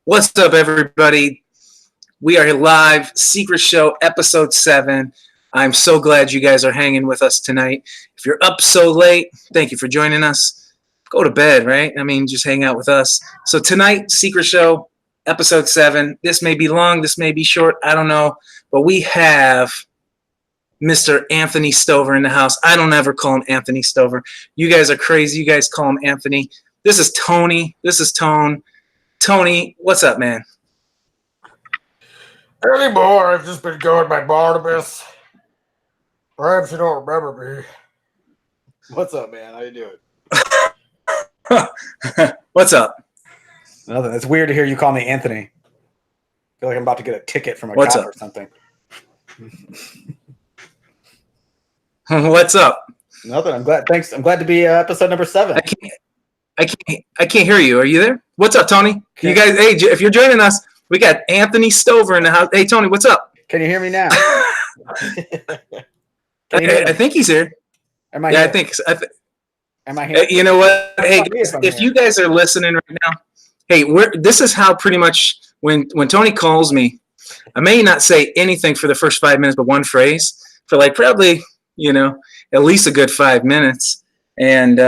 What's up, everybody? We are live, Secret Show, Episode 7. I'm so glad you guys are hanging with us tonight. If you're up so late, thank you for joining us. Go to bed, right? I mean, just hang out with us. So tonight, Secret Show, Episode 7. This may be long, this may be short, I don't know. But we have Mr. Anthony Stover in the house. I don't ever call him Anthony Stover. You guys are crazy. You guys call him Anthony. This is Tony. This is Tone. Tony, what's up, man? Anymore, I've just been going by Barnabas. Perhaps you don't remember me. What's up, man? How you doing? What's up? Nothing. It's weird to hear you call me Anthony. I feel like I'm about to get a ticket from a What's cop up? or something. What's up? Nothing. I'm glad. Thanks. I'm glad to be episode number 7. I can't hear you. Are you there? What's up, Tony? Okay. You guys, hey, if you're joining us, we got Anthony Stover in the house. Hey, Tony, what's up? Can you hear me now? I think he's here. Am I yeah, here? I think. Am I here? You know what? Hey, guys, if you guys are listening right now, hey, this is how pretty much when Tony calls me, I may not say anything for the first 5 minutes, but one phrase for like probably, at least a good 5 minutes. And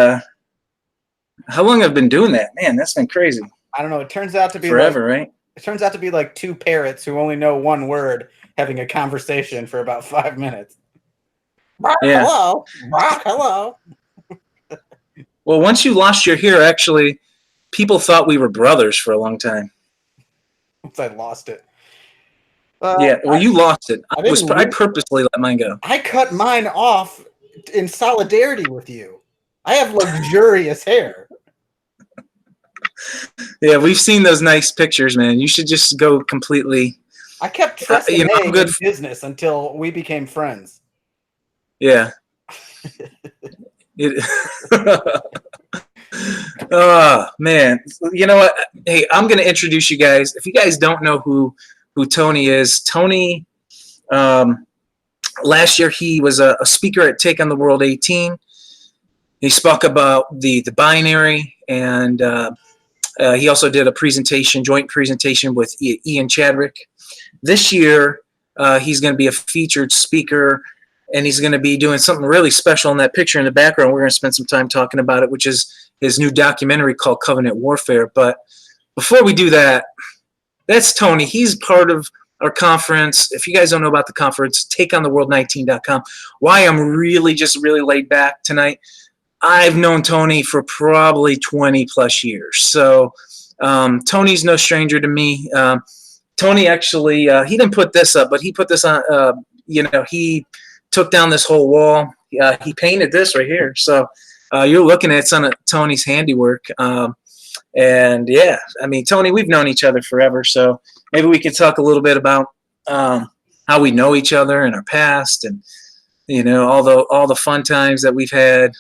how long I've been doing that? Man, that's been crazy. I don't know. It turns out to be forever, right? It turns out to be like two parrots who only know one word having a conversation for about 5 minutes. Yeah. Hello. Hello. Well, once you lost your hair, actually, people thought we were brothers for a long time. Once I lost it. Yeah, well, you lost it. I purposely let mine go. I cut mine off in solidarity with you. I have luxurious hair. Yeah, we've seen those nice pictures, man. You should just go completely. I kept trusting in business until we became friends. Yeah. Oh, man. You know what? Hey, I'm going to introduce you guys. If you guys don't know who Tony is, Tony, last year he was a speaker at Take on the World 18. He spoke about the binary, and he also did a joint presentation with Ian Chadrick. This year, he's going to be a featured speaker, and he's going to be doing something really special in that picture in the background. We're going to spend some time talking about it, which is his new documentary called Covenant Warfare. But before we do that, that's Tony. He's part of our conference. If you guys don't know about the conference, takeontheworld19.com. Why I'm really laid back tonight, I've known Tony for probably 20 plus years. So Tony's no stranger to me. Tony actually, he didn't put this up, but he put this on, he took down this whole wall. He painted this right here. So you're looking at some of Tony's handiwork. And yeah, I mean, Tony, we've known each other forever. So maybe we could talk a little bit about how we know each other in our past, and all the fun times that we've had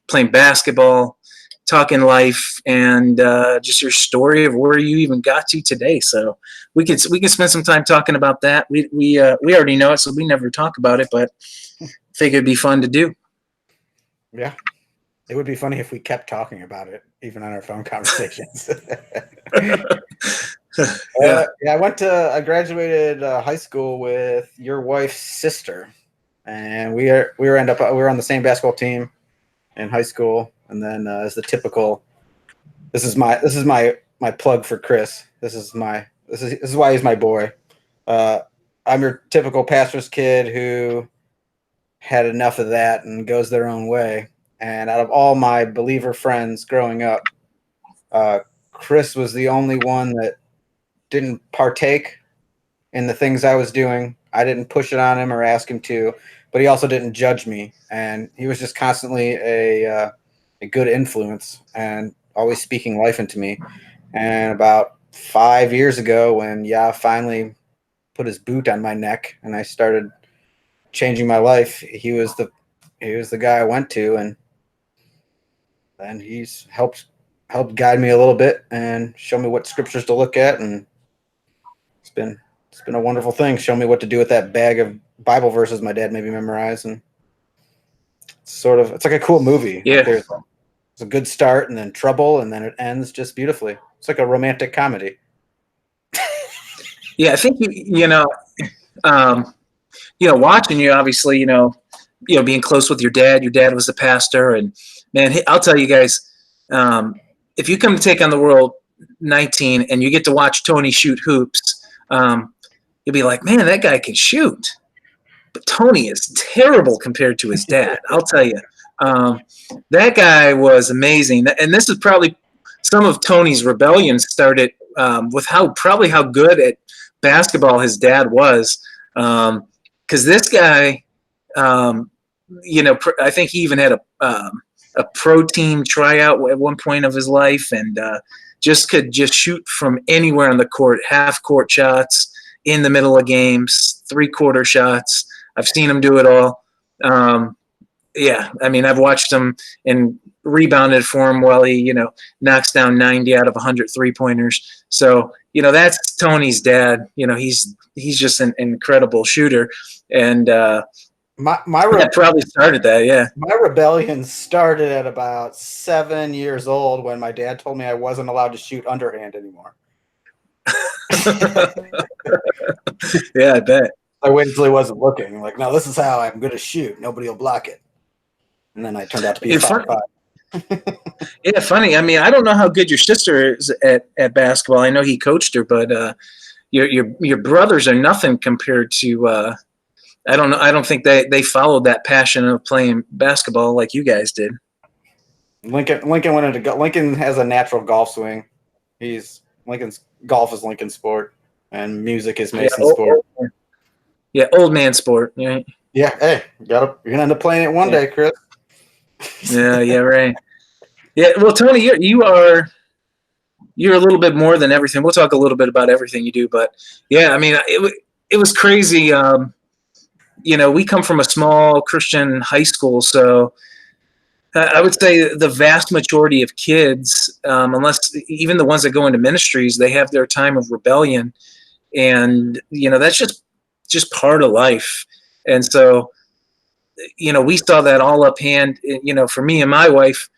playing basketball, talking life, and just your story of where you even got to today. So we can spend some time talking about that. We already know it, so we never talk about it, but I think it'd be fun to do. Yeah, it would be funny if we kept talking about it, even on our phone conversations. Yeah, I graduated high school with your wife's sister, and we were on the same basketball team in high school. And then as the typical, this is my plug for Chris. This is why he's my boy. I'm your typical pastor's kid who had enough of that and goes their own way. And out of all my believer friends growing up, Chris was the only one that didn't partake in the things I was doing. I didn't push it on him or ask him to, but he also didn't judge me. And he was just constantly a good influence and always speaking life into me. And about 5 years ago, when Yah finally put his boot on my neck and I started changing my life, he was the guy I went to, and then he's helped guide me a little bit and show me what scriptures to look at, and it's been a wonderful thing. Show me what to do with that bag of Bible verses my dad made me memorize, and it's like a cool movie. Yeah. There's a good start and then trouble, and then it ends just beautifully. It's like a romantic comedy. Yeah, I think um, watching you, obviously, being close with your dad. Your dad was the pastor, and man, I'll tell you guys, if you come to Take on the World 19 and you get to watch Tony shoot hoops, you'll be like, man, that guy can shoot. But Tony is terrible compared to his dad. I'll tell you, that guy was amazing. And this is probably some of Tony's rebellion started with how good at basketball his dad was. Because this guy, I think he even had a pro team tryout at one point of his life, and could shoot from anywhere on the court, half court shots, in the middle of games, 3-quarter shots. I've seen him do it all. Yeah, I mean, I've watched him and rebounded for him while he, knocks down 90 out of 100 3-pointers. So, that's Tony's dad. He's just an incredible shooter. And that probably started that, yeah. My rebellion started at about 7 years old when my dad told me I wasn't allowed to shoot underhand anymore. Yeah, I bet. I waited until he wasn't looking. I'm like, no, this is how I'm going to shoot. Nobody will block it. And then I turned out to be a 5'5". Yeah, funny. I mean, I don't know how good your sister is at basketball. I know he coached her, but your brothers are nothing compared to. I don't know. I don't think they followed that passion of playing basketball like you guys did. Lincoln went into Lincoln has a natural golf swing. Golf is Lincoln's sport, and music is Mason's sport. Old man sport. Right? Yeah. Hey, you're gonna end up playing it one day, Chris. Yeah, right. Yeah, well, Tony, you're a little bit more than everything. We'll talk a little bit about everything you do, but yeah, I mean, it was crazy. We come from a small Christian high school, so I would say the vast majority of kids, unless even the ones that go into ministries, they have their time of rebellion, and that's just part of life. And so, we saw that all up hand. For me and my wife,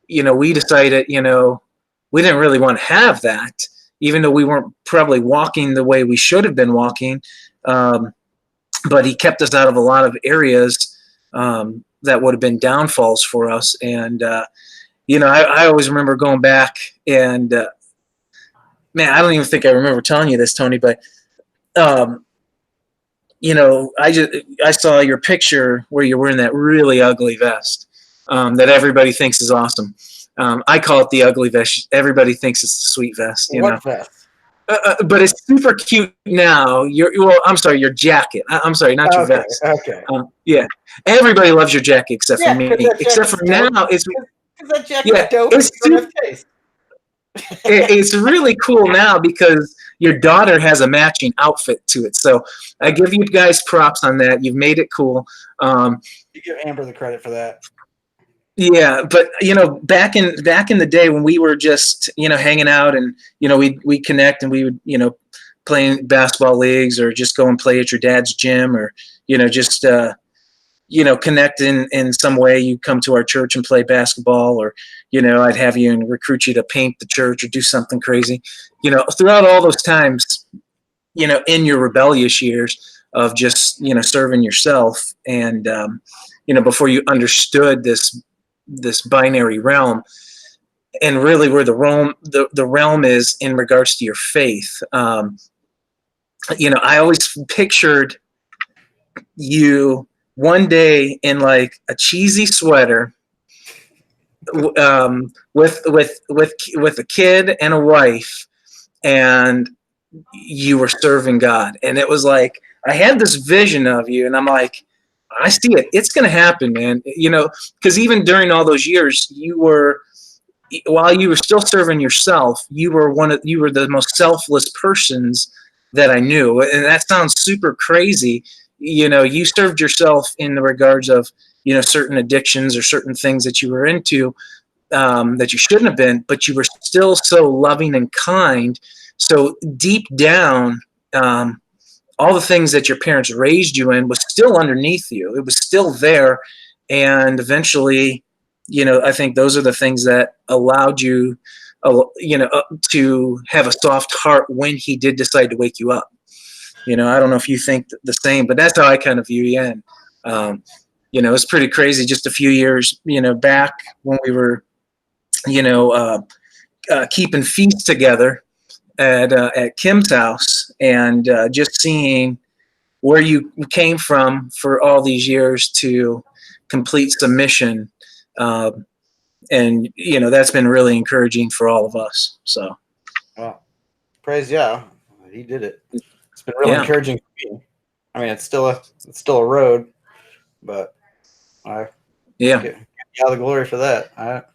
we decided, we didn't really want to have that, even though we weren't probably walking the way we should have been walking. But he kept us out of a lot of areas that would have been downfalls for us. And, I always remember going back and, man, I don't even think I remember telling you this, Tony, but, I saw your picture where you're wearing that really ugly vest that everybody thinks is awesome. I call it the ugly vest. Everybody thinks it's the sweet vest. What vest? But it's super cute now. I'm sorry, your jacket. I'm sorry, not your vest. Okay. Yeah, everybody loves your jacket except for me. Except for now, it's that jacket dope. It's really cool now because your daughter has a matching outfit to it. So I give you guys props on that. You've made it cool. You give Amber the credit for that. Yeah, but back in the day when we were just hanging out and we connect and we would playing basketball leagues or just go and play at your dad's gym or just connect in some way. You come to our church and play basketball, or I'd have you and recruit you to paint the church or do something crazy. Throughout all those times, in your rebellious years of just serving yourself and before you understood this binary realm and really where the realm is in regards to your faith. I always pictured you one day in like a cheesy sweater with a kid and a wife, and you were serving God. And it was like I had this vision of you, and I'm like, I see it. It's going to happen, man. Because even during all those years, while you were still serving yourself, you were the most selfless persons that I knew. And that sounds super crazy. You served yourself in the regards of, certain addictions or certain things that you were into that you shouldn't have been, but you were still so loving and kind. So deep down, all the things that your parents raised you in was still underneath you. It was still there. And eventually, I think those are the things that allowed you to have a soft heart when he did decide to wake you up. I don't know if you think the same, but that's how I kind of view Ian. It's pretty crazy. Just a few years, back when we were, keeping feast together at Kim's house, and just seeing where you came from for all these years to complete submission. And that's been really encouraging for all of us. So, well, praise Yah, he did it. It's been really encouraging for me. I mean, it's still a road, but I give Yah the glory for that.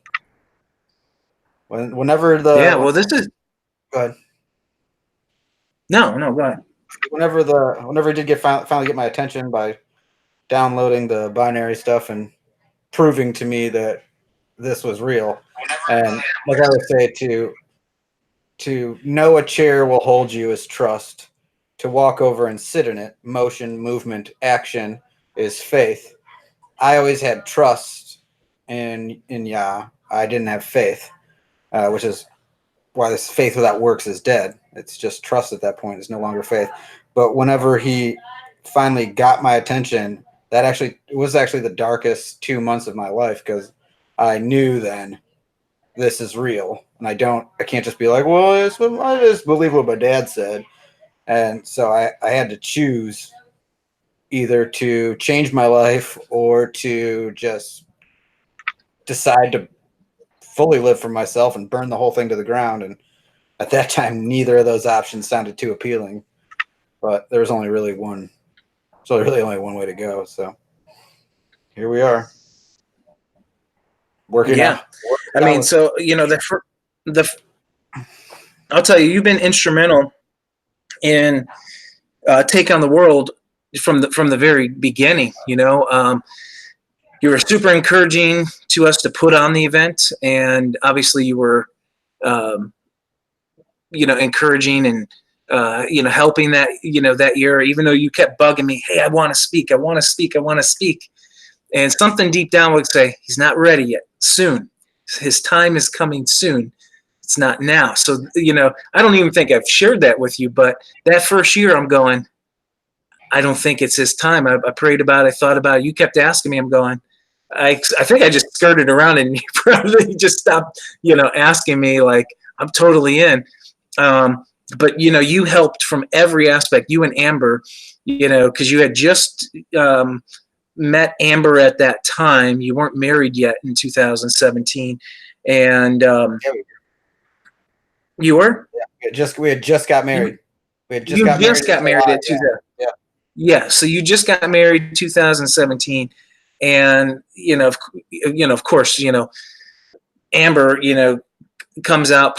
Whenever the well, this is go ahead. No, go ahead. Whenever he did finally get my attention by downloading the binary stuff and proving to me that this was real, and like I would say, to know a chair will hold you is trust. To walk over and sit in it, motion, movement, action, is faith. I always had trust in Yah. I didn't have faith, which is why this faith without works is dead. It's just trust at that point. It's no longer faith. But whenever he finally got my attention, it was actually the darkest 2 months of my life, because I knew then this is real, and I can't just be like, well, I just believe what my dad said. And so I had to choose either to change my life or to just decide to fully live for myself and burn the whole thing to the ground. And at that time, neither of those options sounded too appealing, but there was only really only one way to go. So here we are. Working out. I mean, so, I'll tell you, you've been instrumental in Take on the World from the very beginning. You were super encouraging to us to put on the event, and obviously you were encouraging and helping that year, even though you kept bugging me, hey, I want to speak, and something deep down would say, he's not ready yet. Soon, his time is coming soon. It's not now. So, I don't even think I've shared that with you, but that first year I'm going, I don't think it's his time. I prayed about it. I thought about it. You kept asking me. I'm going, I think I just skirted around, and you probably just stopped, asking me, like, I'm totally in. But, you helped from every aspect, you and Amber, because you had just met Amber at that time. You weren't married yet in 2017. And you were? Yeah, we had just got married. You just got married at 2000. Yeah. So you just got married in 2017, and of course, Amber, pumps out,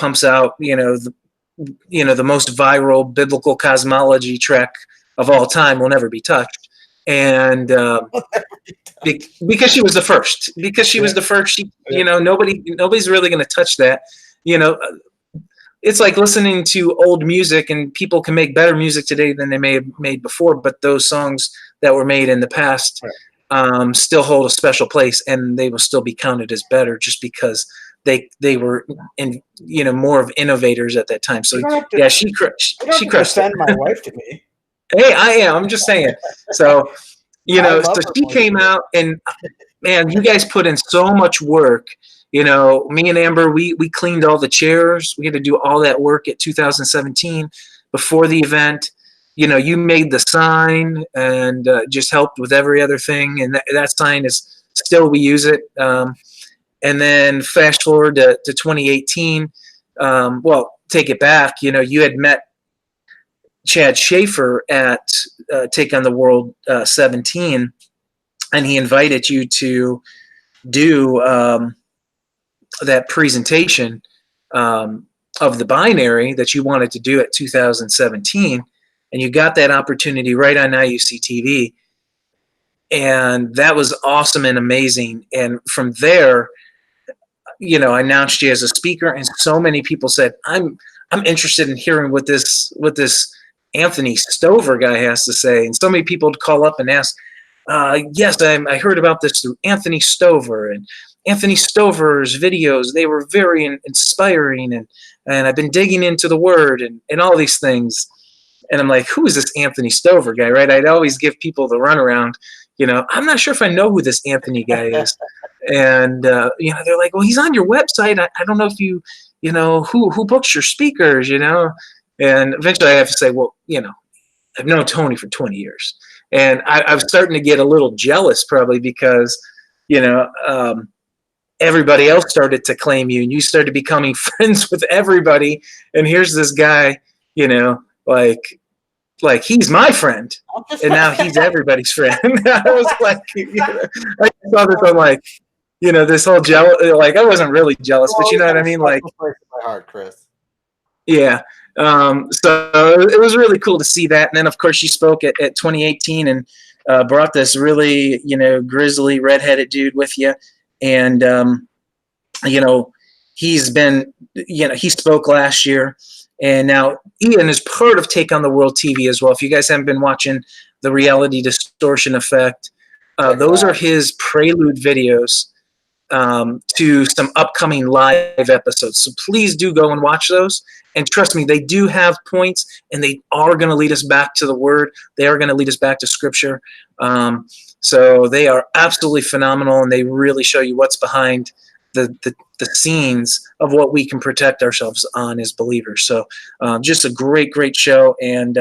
the most viral biblical cosmology track of all time, Will Never Be Touched, and because she was the first. Because she was the first, nobody's really going to touch that. It's like listening to old music, and people can make better music today than they may have made before, but those songs that were made in the past still hold a special place, and they will still be counted as better just because they were more of innovators at that time. So she crushed. Send my wife to me. Hey, I am. I'm just saying. So so she came out, and man, you guys put in so much work. Me and Amber, we cleaned all the chairs. We had to do all that work at 2017 before the event. You made the sign and just helped with every other thing. And that sign is still, we use it. And then fast forward to 2018. Take it back. You had met Chad Schaefer at Take on the World 17, and he invited you to do that presentation of the binary that you wanted to do at 2017, and you got that opportunity right on IUC TV, and that was awesome and amazing. And from there, I announced you as a speaker, and so many people said, I'm interested in hearing what this Anthony Stover guy has to say. And so many people would call up and ask, yes, I heard about this through Anthony Stover, and Anthony Stover's videos. They were very inspiring, and I've been digging into the Word and all these things. And I'm like, who is this Anthony Stover guy, right? I'd always give people the runaround. I'm not sure if I know who this Anthony guy is. And, they're like, well, he's on your website. I don't know if who books your speakers, And eventually I have to say, well, I've known Tony for 20 years. And I'm starting to get a little jealous probably because, everybody else started to claim you and you started becoming friends with everybody. And here's this guy, like he's my friend, and now he's everybody's friend. I was like, I saw this on like, this whole jealous. Like I wasn't really jealous, but you know what I mean. Like, my heart, Chris. Yeah. So it was really cool to see that. And then of course you spoke at 2018 and brought this really, grizzly redheaded dude with you, and he's been, he spoke last year. And now Ian is part of Take on the World TV as well. If you guys haven't been watching the Reality Distortion Effect, those are his prelude videos to some upcoming live episodes. So please do go and watch those. And trust me, they do have points, and they are going to lead us back to the Word. They are going to lead us back to Scripture. So they are absolutely phenomenal, and they really show you what's behind the scenes of what we can protect ourselves on as believers. So just a great show. And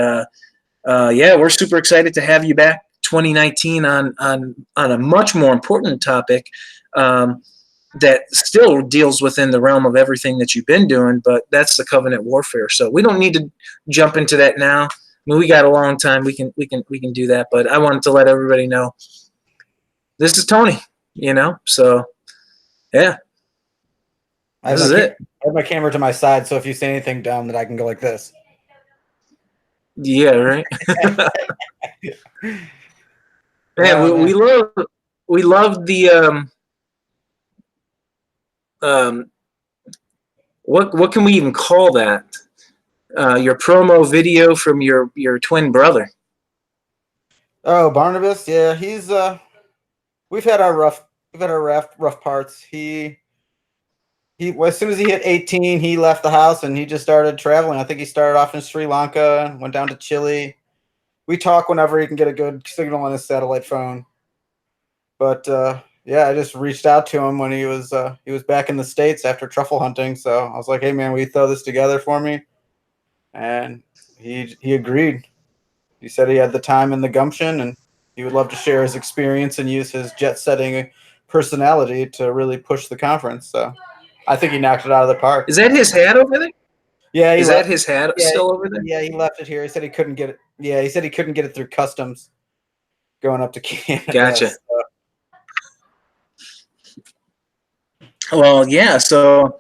we're super excited to have you back 2019 on a much more important topic that still deals within the realm of everything that you've been doing, but that's the covenant warfare. So we don't need to jump into that now. I mean, we got a long time. We can do that, but I wanted to let everybody know this is Tony, so yeah. This is it. I have my camera to my side, so if you say anything dumb, that I can go like this. Yeah, right. Man, we love the what can we even call that? Your promo video from your twin brother. Oh, Barnabas, yeah, he's we've had our rough parts. He as soon as he hit 18, he left the house and he just started traveling. I think he started off in Sri Lanka, went down to Chile. We talk whenever he can get a good signal on his satellite phone. But I just reached out to him when he was back in the States after truffle hunting. So I was like, "Hey man, will you throw this together for me?" And he agreed. He said he had the time and the gumption, and he would love to share his experience and use his jet-setting personality to really push the conference. So I think he knocked it out of the park. Is that his hat over there? Yeah, is that his hat still over there? Yeah, he left it here. He said he couldn't get it. Yeah, he said he couldn't get it through customs going up to Canada. Gotcha. So. Well, yeah. So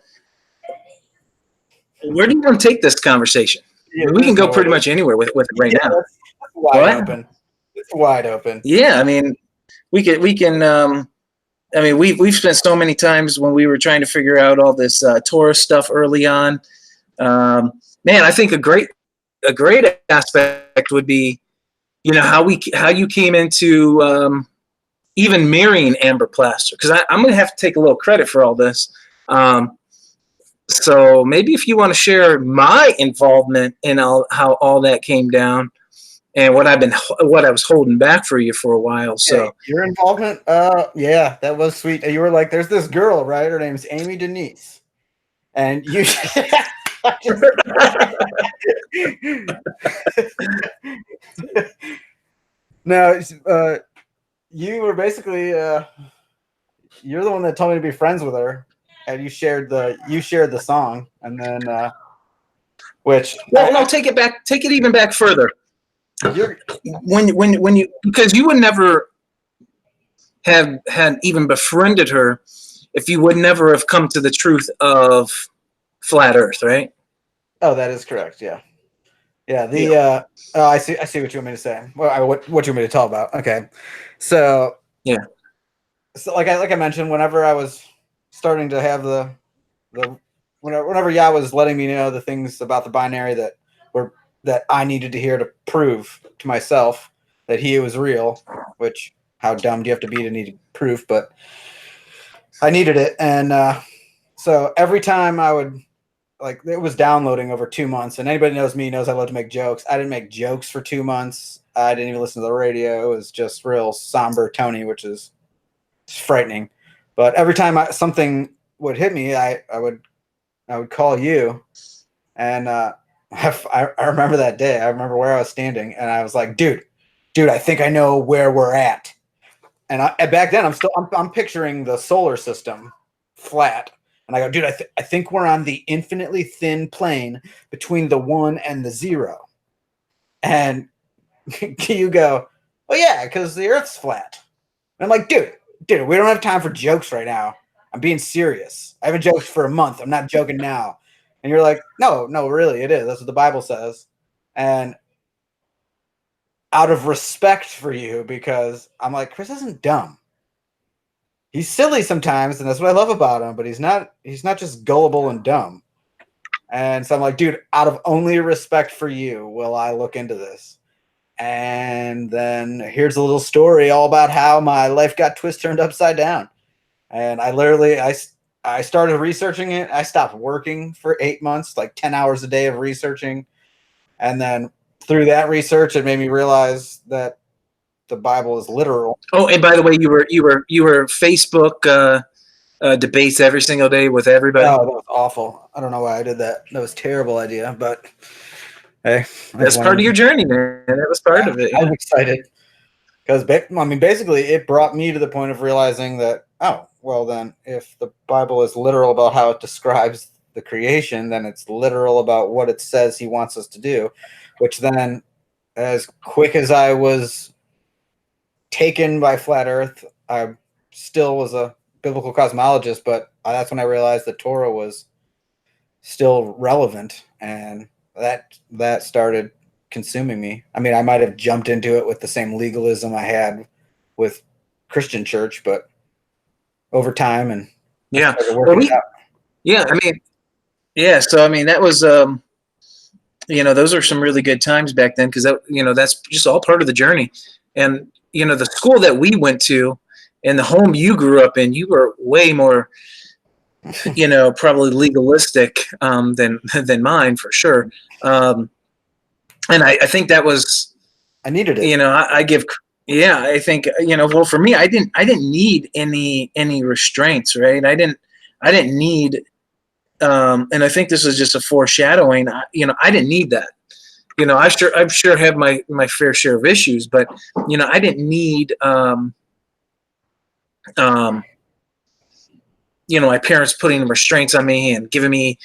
where do you want to take this conversation? Yeah, we can go pretty much anywhere with it right now. That's wide open. It's wide open. Yeah, I mean, we can. I mean, we've spent so many times when we were trying to figure out all this Torah stuff early on. Man, I think a great aspect would be, how you came into even marrying Amber Plaster, because I'm going to have to take a little credit for all this. So maybe if you want to share my involvement in how all that came down and what I was holding back for you for a while. So yeah, your involvement, yeah, that was sweet. You were like, "There's this girl, right? Her name's Amy Denise," and you. No, you were basically you're the one that told me to be friends with her, and you shared the song, and then which no, take it back, take it even back further. When you, because you would never have had even befriended her if you would never have come to the truth of flat Earth, right? Oh, that is correct. Yeah. I see what you want me to say. Well, what you want me to talk about? Okay, so yeah. So like I mentioned, whenever I was starting to have whenever Yah was letting me know the things about the binary that I needed to hear to prove to myself that he was real, which how dumb do you have to be to need proof? But I needed it, and so every time I would it was downloading over 2 months, and anybody knows me knows I love to make jokes. I didn't make jokes for 2 months. I didn't even listen to the radio. It was just real somber Tony, which is frightening. But every time something would hit me, I would call you, and I remember that day. I remember where I was standing, and I was like, dude, I think I know where we're at. And back then, I'm picturing the solar system flat. And I go, dude, I think we're on the infinitely thin plane between the 1 and the 0. And you go, well, yeah, because the Earth's flat. And I'm like, dude, we don't have time for jokes right now. I'm being serious. I haven't joked for a month. I'm not joking now. And you're like, no, really, it is. That's what the Bible says. And out of respect for you, because I'm like, Chris isn't dumb. He's silly sometimes, and that's what I love about him, but he's not just gullible and dumb. And so I'm like, dude, out of only respect for you, will I look into this? And then here's a little story all about how my life got turned upside down. And I started researching it. I stopped working for 8 months, like 10 hours a day of researching. And then through that research, it made me realize that the Bible is literal. Oh, and by the way, you were Facebook debates every single day with everybody. Oh, that was awful. I don't know why I did that. That was a terrible idea, but hey, that's part of your journey, man. That was part of it. I was excited because basically, it brought me to the point of realizing that, oh, well, then if the Bible is literal about how it describes the creation, then it's literal about what it says He wants us to do. Which then, as quick as I was taken by flat Earth, I still was a biblical cosmologist, but that's when I realized that Torah was still relevant, and that started consuming me. I mean, I might have jumped into it with the same legalism I had with Christian church, but over time, and yeah, yeah, I mean, yeah. So I mean, that was those are some really good times back then, because that's just all part of the journey. And the school that we went to and the home you grew up in, you were way more probably legalistic than mine, for sure. And I think that was, I needed it. I think well, for me, I didn't need any restraints, right? I didn't need and I think this is just a foreshadowing. I didn't need that. I'm sure have my fair share of issues, but I didn't need my parents putting restraints on me and giving me,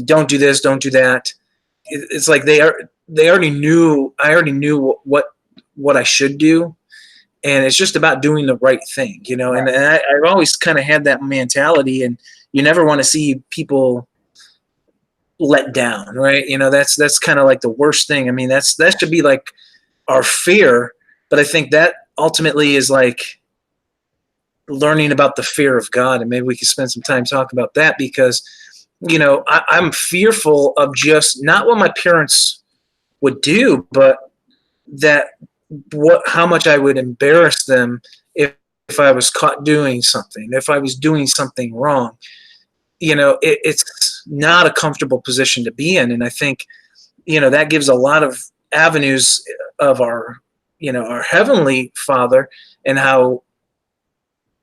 don't do this, don't do that. It's like they already knew. I already knew what I should do, and it's just about doing the right thing, Right. And I've always kind of had that mentality, and you never want to see people let down, right? That's kind of like the worst thing. I mean, that should be like our fear, but I think that ultimately is like learning about the fear of God, and maybe we could spend some time talking about that, because I'm fearful of just not what my parents would do, but how much I would embarrass them if I was caught doing something, if I was doing something wrong. It's not a comfortable position to be in, and I think that gives a lot of avenues of our Heavenly Father, and how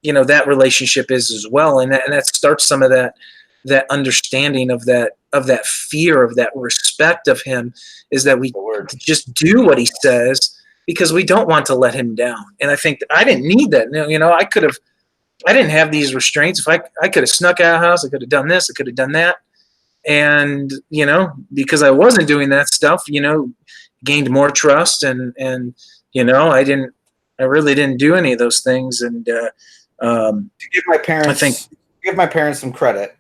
that relationship is as well, and that starts some of that understanding of that fear, of that respect of Him, is that we just do what He says because we don't want to let Him down. And I think I didn't need that. I didn't have these restraints. If I could have snuck out of the house, I could have done this, I could have done that, and because I wasn't doing that stuff, gained more trust, and I really didn't do any of those things. And to give my parents some credit,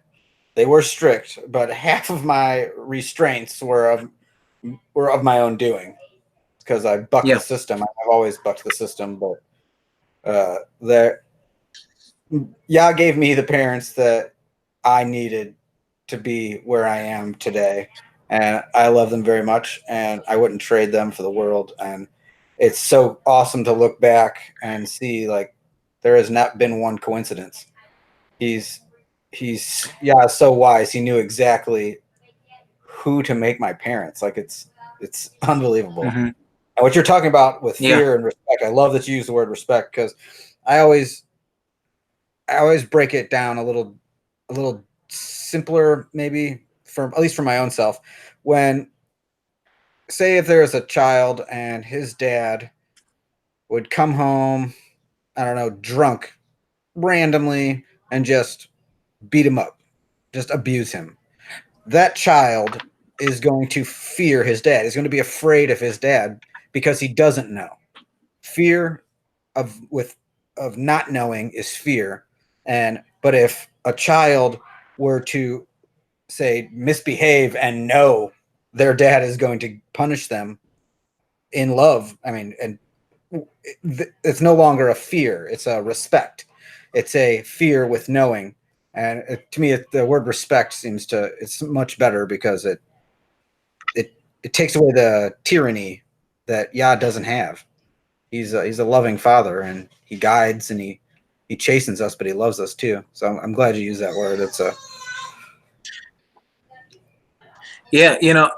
they were strict, but half of my restraints were of my own doing, because I bucked the system. I've always bucked the system, but Yah gave me the parents that I needed to be where I am today, and I love them very much, and I wouldn't trade them for the world. And it's so awesome to look back and see, like, there has not been one coincidence. he's so wise. He knew exactly who to make my parents. Like it's unbelievable. Mm-hmm. And what you're talking about with Yeah. fear and respect, I love that you use the word respect, because I always break it down a little simpler, maybe, at least for my own self. When, say, if there was a child and his dad would come home, I don't know, drunk randomly and just beat him up, just abuse him, that child is going to fear his dad. He's going to be afraid of his dad because he doesn't know. Fear of not knowing is fear. But if a child were to, say, misbehave and know their dad is going to punish them in love, I mean, and it's no longer a fear, it's a respect. It's a fear with knowing. And to me, the word respect it's much better, because it takes away the tyranny that Yah doesn't have. He's a loving father, and he guides, and he chastens us, but he loves us too. So I'm glad you used that word. It's a Yeah, the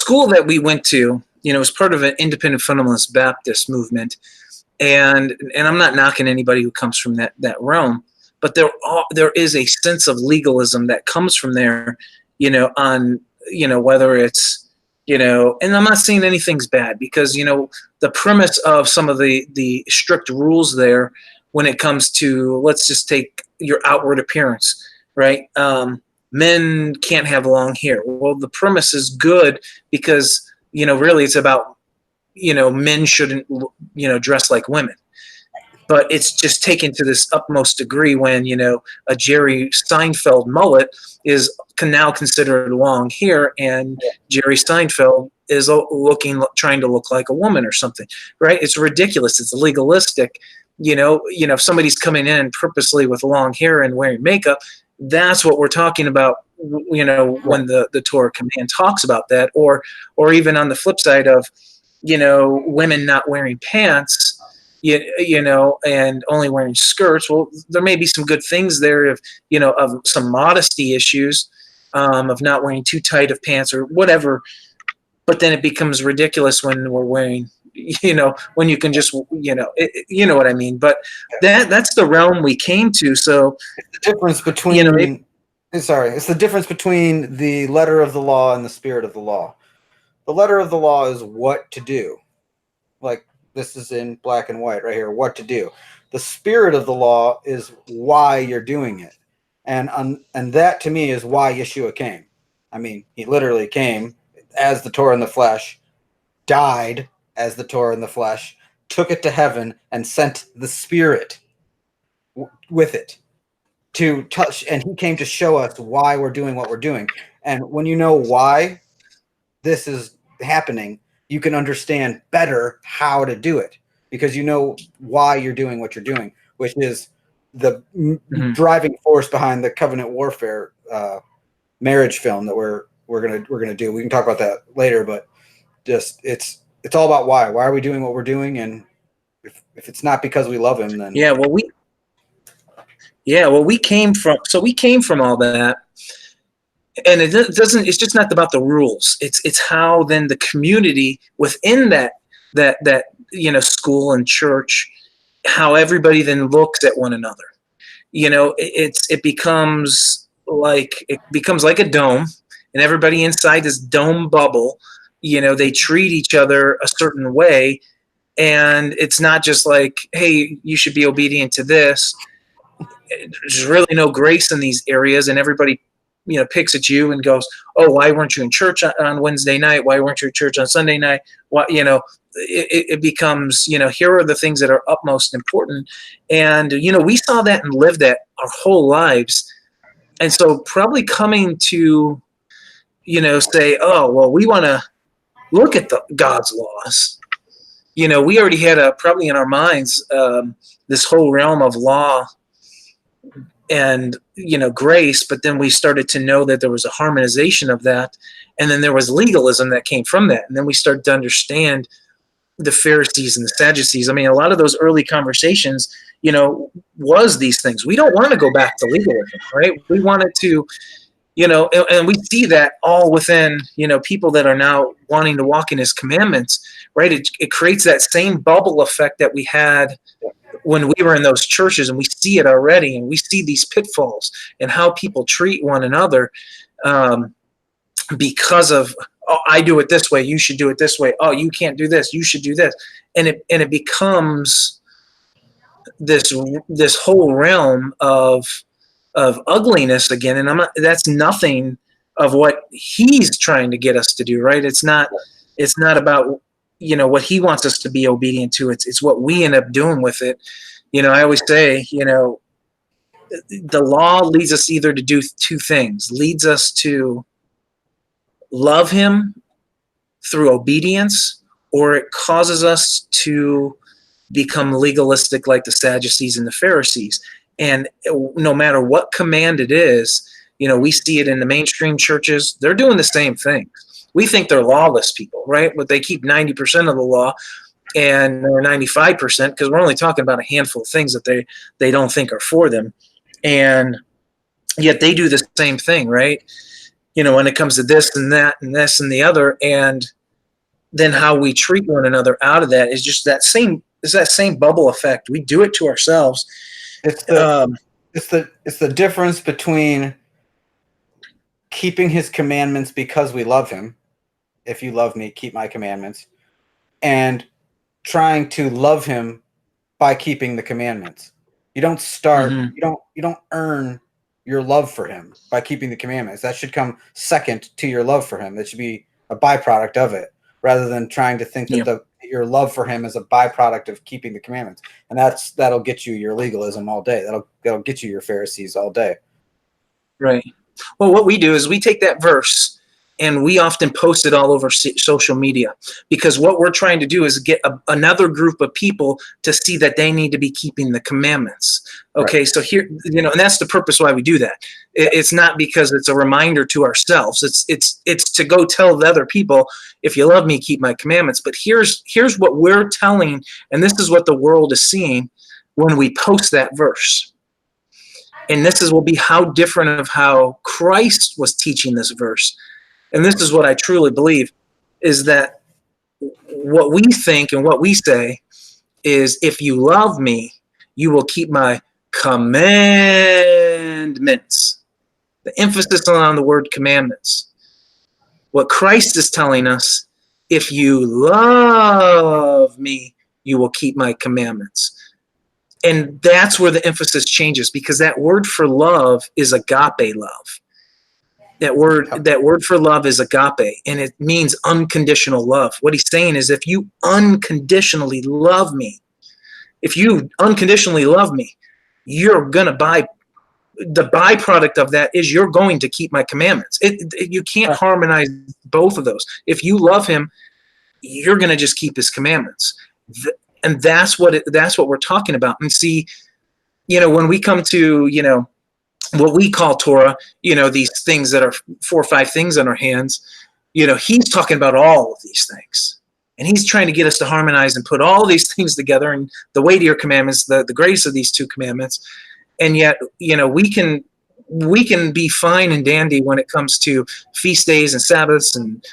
school that we went to, was part of an independent fundamentalist Baptist movement, and I'm not knocking anybody who comes from that realm, but there is a sense of legalism that comes from there, on whether it's and I'm not saying anything's bad, because the premise of some of the strict rules there, when it comes to, let's just take your outward appearance, right? Men can't have long hair. Well, the premise is good, because really it's about men shouldn't dress like women, but it's just taken to this utmost degree when a Jerry Seinfeld mullet is now considered long hair, and Jerry Seinfeld is trying to look like a woman or something, right? It's ridiculous. It's legalistic. If somebody's coming in purposely with long hair and wearing makeup, that's what we're talking about, when the Torah command talks about that, or even on the flip side of, women not wearing pants, and only wearing skirts. Well, there may be some good things there of some modesty issues, of not wearing too tight of pants or whatever. But then it becomes ridiculous when we're wearing, when you can just, you know what I mean. But that's the realm we came to. So the difference between, it's the difference between the letter of the law and the spirit of the law. The letter of the law is what to do. Like, this is in black and white right here, what to do. The spirit of the law is why you're doing it. And that, to me, is why Yeshua came. I mean, he literally came as the Torah in the flesh, died as the Torah in the flesh, took it to heaven, and sent the Spirit with it to touch. And he came to show us why we're doing what we're doing. And when you know why this is happening, you can understand better how to do it, because you know why you're doing what you're doing, which is the driving force behind the covenant warfare marriage film that we're gonna do. We can talk about that later, but just it's all about why. Why are we doing what we're doing? And if it's not because we love him, then we came from all that. And it doesn't. It's just not about the rules. It's how then the community within that school and church, how everybody then looks at one another. It becomes like a dome, and everybody inside this dome bubble. They treat each other a certain way, and it's not just like, hey, you should be obedient to this. There's really no grace in these areas, and everybody picks at you and goes, oh, why weren't you in church on Wednesday night? Why weren't you in church on Sunday night? Why, it becomes, here are the things that are utmost important. And, we saw that and lived that our whole lives. And so probably coming to, say, oh, well, we want to look at God's laws. We already had probably in our minds this whole realm of law and grace, but then we started to know that there was a harmonization of that, and then there was legalism that came from that, and then we started to understand the Pharisees and the Sadducees. I mean, a lot of those early conversations, was these things. We don't want to go back to legalism, right? We wanted to, and we see that all within, people that are now wanting to walk in his commandments, right? It creates that same bubble effect that we had when we were in those churches, and we see it already, and we see these pitfalls and how people treat one another because of, oh, I do it this way, you should do it this way. Oh, you can't do this, you should do this. And it becomes this whole realm of ugliness again. And that's nothing of what he's trying to get us to do, right? It's not about, what he wants us to be obedient to. It's what we end up doing with it. I always say, the law leads us either to do two things, leads us to love him through obedience, or it causes us to become legalistic like the Sadducees and the Pharisees. And no matter what command it is, we see it in the mainstream churches. They're doing the same thing. We think they're lawless people, right? But they keep 90% of the law, and or 95%, because we're only talking about a handful of things that they don't think are for them. And yet they do the same thing, right? When it comes to this and that and this and the other. And then how we treat one another out of that is just that same bubble effect. We do it to ourselves. It's the difference between keeping his commandments because we love him. If you love me, keep my commandments, and trying to love him by keeping the commandments. You don't start, you don't earn your love for him by keeping the commandments. That should come second to your love for him. That should be a byproduct of it, rather than trying to think that your love for him is a byproduct of keeping the commandments. And that'll get you your legalism all day. That'll get you your Pharisees all day. Right. Well, what we do is we take that verse and we often post it all over social media, because what we're trying to do is get another group of people to see that they need to be keeping the commandments. Okay. Right. So here, and that's the purpose why we do that. It's not because it's a reminder to ourselves. It's to go tell the other people, if you love me, keep my commandments. But here's what we're telling, and this is what the world is seeing when we post that verse. And this will be how different of how Christ was teaching this verse. And this is what I truly believe, is that what we think and what we say is, if you love me, you will keep my commandments. The emphasis on the word commandments. What Christ is telling us, if you love me, you will keep my commandments. And that's where the emphasis changes, because that word for love is agape love. That word for love is agape, and it means unconditional love. What he's saying is, if you unconditionally love me, you're going to the byproduct of that is you're going to keep my commandments. You can't harmonize both of those. If you love him, you're going to just keep his commandments. And that's what we're talking about. And see, when we come to, what we call Torah, these things that are 4 or 5 things on our hands, he's talking about all of these things. And he's trying to get us to harmonize and put all these things together, and the weightier commandments, the greatest of these 2 commandments. And yet, we can be fine and dandy when it comes to feast days and Sabbaths, and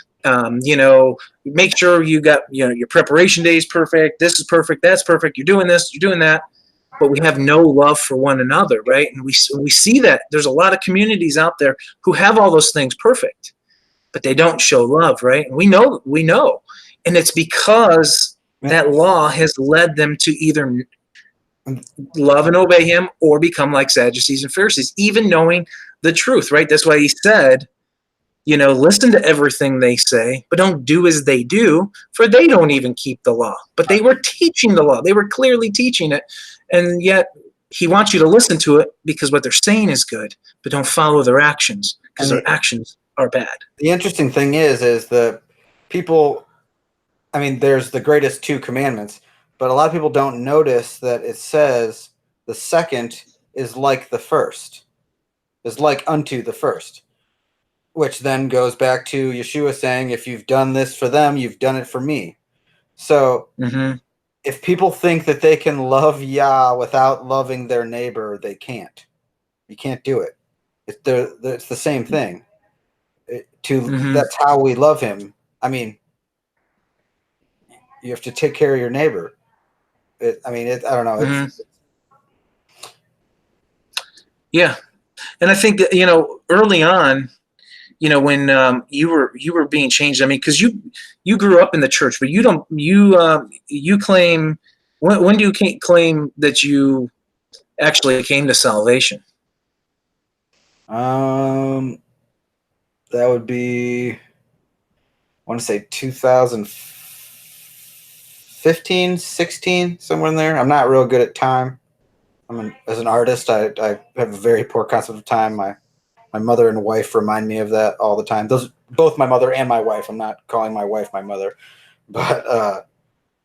make sure you got, your preparation day is perfect. This is perfect. That's perfect. You're doing this, you're doing that. But we have no love for one another, right? And we see that there's a lot of communities out there who have all those things perfect, but they don't show love, right? And we know. And it's because that law has led them to either love and obey him or become like Sadducees and Pharisees, even knowing the truth, right? That's why he said, listen to everything they say, but don't do as they do, for they don't even keep the law. But they were teaching the law. They were clearly teaching it. And yet he wants you to listen to it because what they're saying is good, but don't follow their actions, because their actions are bad. The interesting thing is the people, there's the greatest 2 commandments, but a lot of people don't notice that it says the second is like the first, is like unto the first, which then goes back to Yeshua saying, if you've done this for them, you've done it for me. So if people think that they can love Yah without loving their neighbor, they can't. You can't do it. It's the same thing. That's how we love him. I mean, you have to take care of your neighbor. I don't know. Yeah, and I think that early on, when you were being changed. I mean, because you grew up in the church, but you claim when do you claim that you actually came to salvation? That would be, I want to say 2015, 16, somewhere in there. I'm not real good at time. As an artist, I have a very poor concept of time. My mother and wife remind me of that all the time. Both my mother and my wife. I'm not calling my wife my mother, but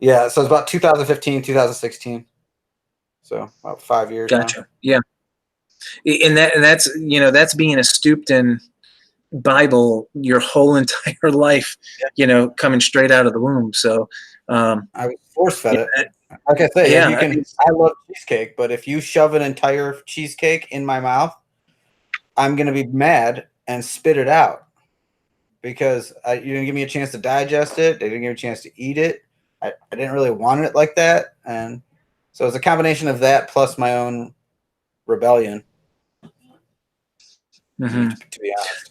yeah. So it's about 2015, 2016. So about 5 years. Gotcha. Now. Yeah, and that's being a stooped in Bible your whole entire life. Yeah. Coming straight out of the womb. So I was force fed it. Like I say, yeah, I love cheesecake, but if you shove an entire cheesecake in my mouth, I'm gonna be mad and spit it out because you didn't give me a chance to digest it. They didn't give me a chance to eat it. I didn't really want it like that, and so it's a combination of that plus my own rebellion. To be honest.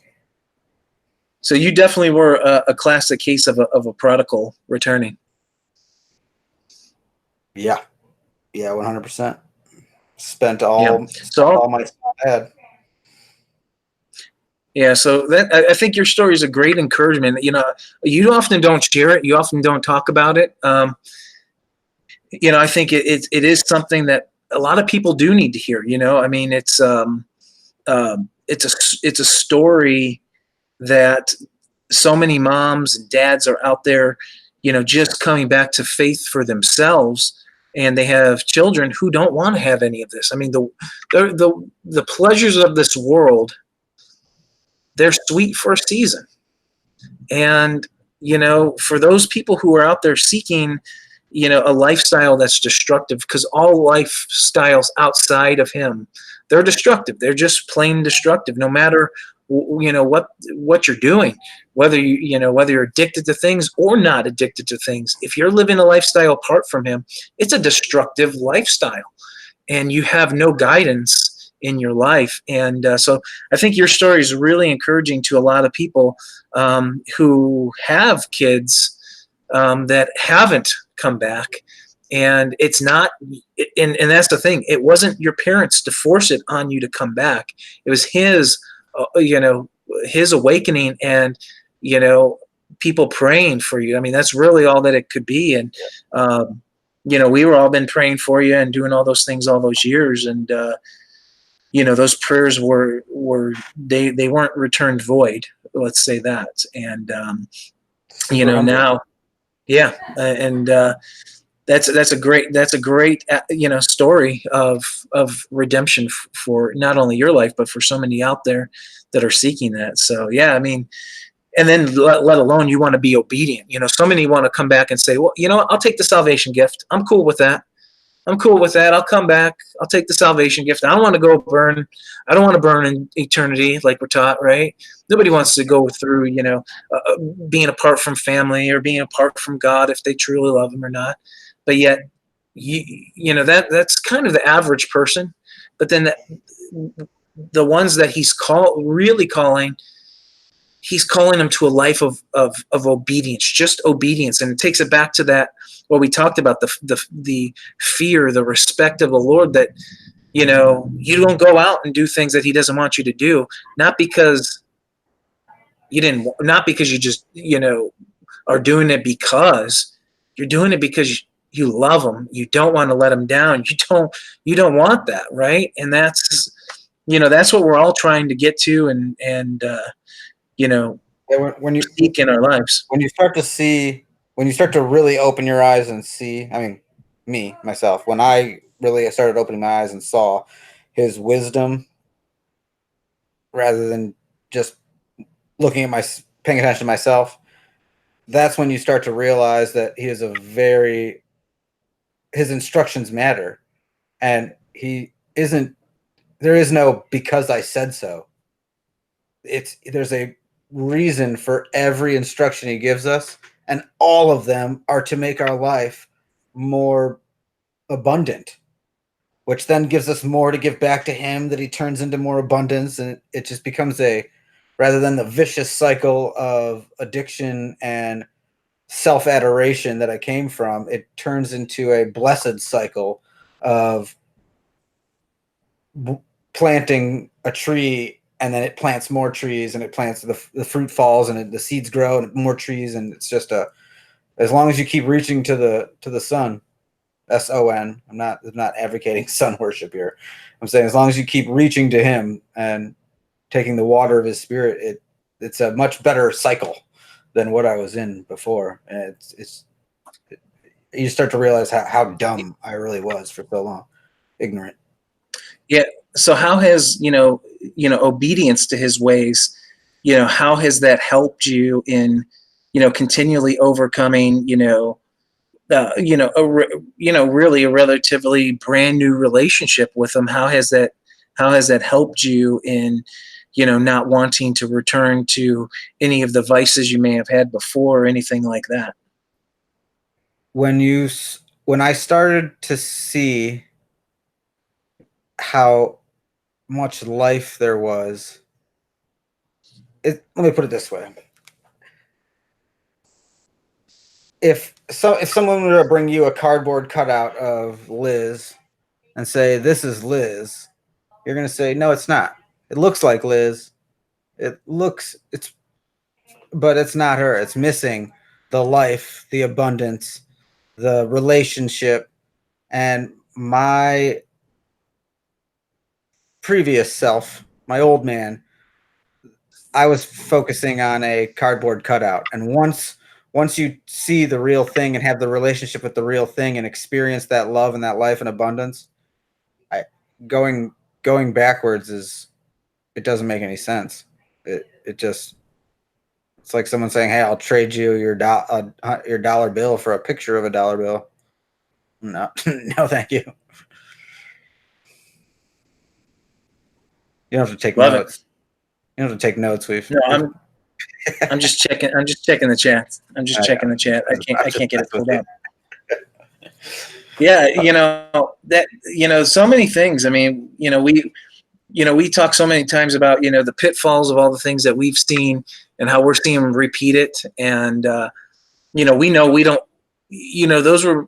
So you definitely were a classic case of a prodigal returning. Yeah, 100%. Spent all my time I had. Yeah, so I think your story is a great encouragement. You often don't share it. You often don't talk about it. I think it is something that a lot of people do need to hear. I mean, it's a story that so many moms and dads are out there, just coming back to faith for themselves, and they have children who don't want to have any of this. I mean, the pleasures of this world, they're sweet for a season. And, for those people who are out there seeking, a lifestyle that's destructive, because all lifestyles outside of him, they're destructive. They're just plain destructive, no matter, what you're doing, whether you're addicted to things or not addicted to things. If you're living a lifestyle apart from him, it's a destructive lifestyle, and you have no guidance in your life. And so I think your story is really encouraging to a lot of people who have kids that haven't come back. And it's not, and that's the thing. It wasn't your parents to force it on you to come back. It was his awakening, and, people praying for you. I mean, that's really all that it could be. And, we were all been praying for you and doing all those things all those years. And, those prayers they weren't returned void. Let's say that. And, now, yeah. And, that's a great story of redemption for not only your life, but for so many out there that are seeking that. So yeah, I mean, and then let alone you want to be obedient. So many want to come back and say, well, I'll take the salvation gift. I'm cool with that. I'll come back. I'll take the salvation gift. I don't want to go burn. I don't want to burn in eternity like we're taught, right? Nobody wants to go through, being apart from family or being apart from God if they truly love him or not. But yet, that's kind of the average person. But then the ones that he's calling, he's calling them to a life of obedience, just obedience. And it takes it back to that, what we talked about, the fear, the respect of the Lord, that, you don't go out and do things that he doesn't want you to do, not because you just, are doing it because you're doing it because you love him. You don't want to let him down. You don't want that. Right. And that's what we're all trying to get to. And when you seek in our lives. When you start to really open your eyes and see, I mean, myself, when I really started opening my eyes and saw his wisdom rather than just paying attention to myself, that's when you start to realize that he is a very his instructions matter, and there is no because I said so. There's a reason for every instruction he gives us, and all of them are to make our life more abundant, which then gives us more to give back to him, that he turns into more abundance, and it just becomes rather than the vicious cycle of addiction and self-adoration that I came from, it turns into a blessed cycle of planting a tree, and then it plants more trees, and it plants the fruit falls, and the seeds grow, and more trees, and it's just as long as you keep reaching to the sun, S-O-N. I'm not advocating sun worship here. I'm saying as long as you keep reaching to him and taking the water of his spirit, it's a much better cycle than what I was in before. And you start to realize how dumb I really was for so long, ignorant. Yeah. So how has, obedience to his ways, how has that helped you in, continually overcoming, really a relatively brand new relationship with him? How has that helped you in, not wanting to return to any of the vices you may have had before or anything like that? When I started to see how much life there was, let me put it this way. If someone were to bring you a cardboard cutout of Liz and say, "This is Liz," you're going to say, "No, it's not. It looks like Liz. But it's not her. It's missing the life, the abundance, the relationship." And my previous self, my old man, I was focusing on a cardboard cutout. And once you see the real thing and have the relationship with the real thing and experience that love and that life and abundance, going backwards it doesn't make any sense. It's like someone saying, "Hey, I'll trade you your dollar bill for a picture of a dollar bill." No, no, thank you. You don't have to take notes. You don't have to take notes. I'm just checking. I'm just checking the chat. Checking the chat. I can't get it pulled up. Yeah, so many things. I mean, we talk so many times about, the pitfalls of all the things that we've seen and how we're seeing them repeat it. And, we know we don't, those were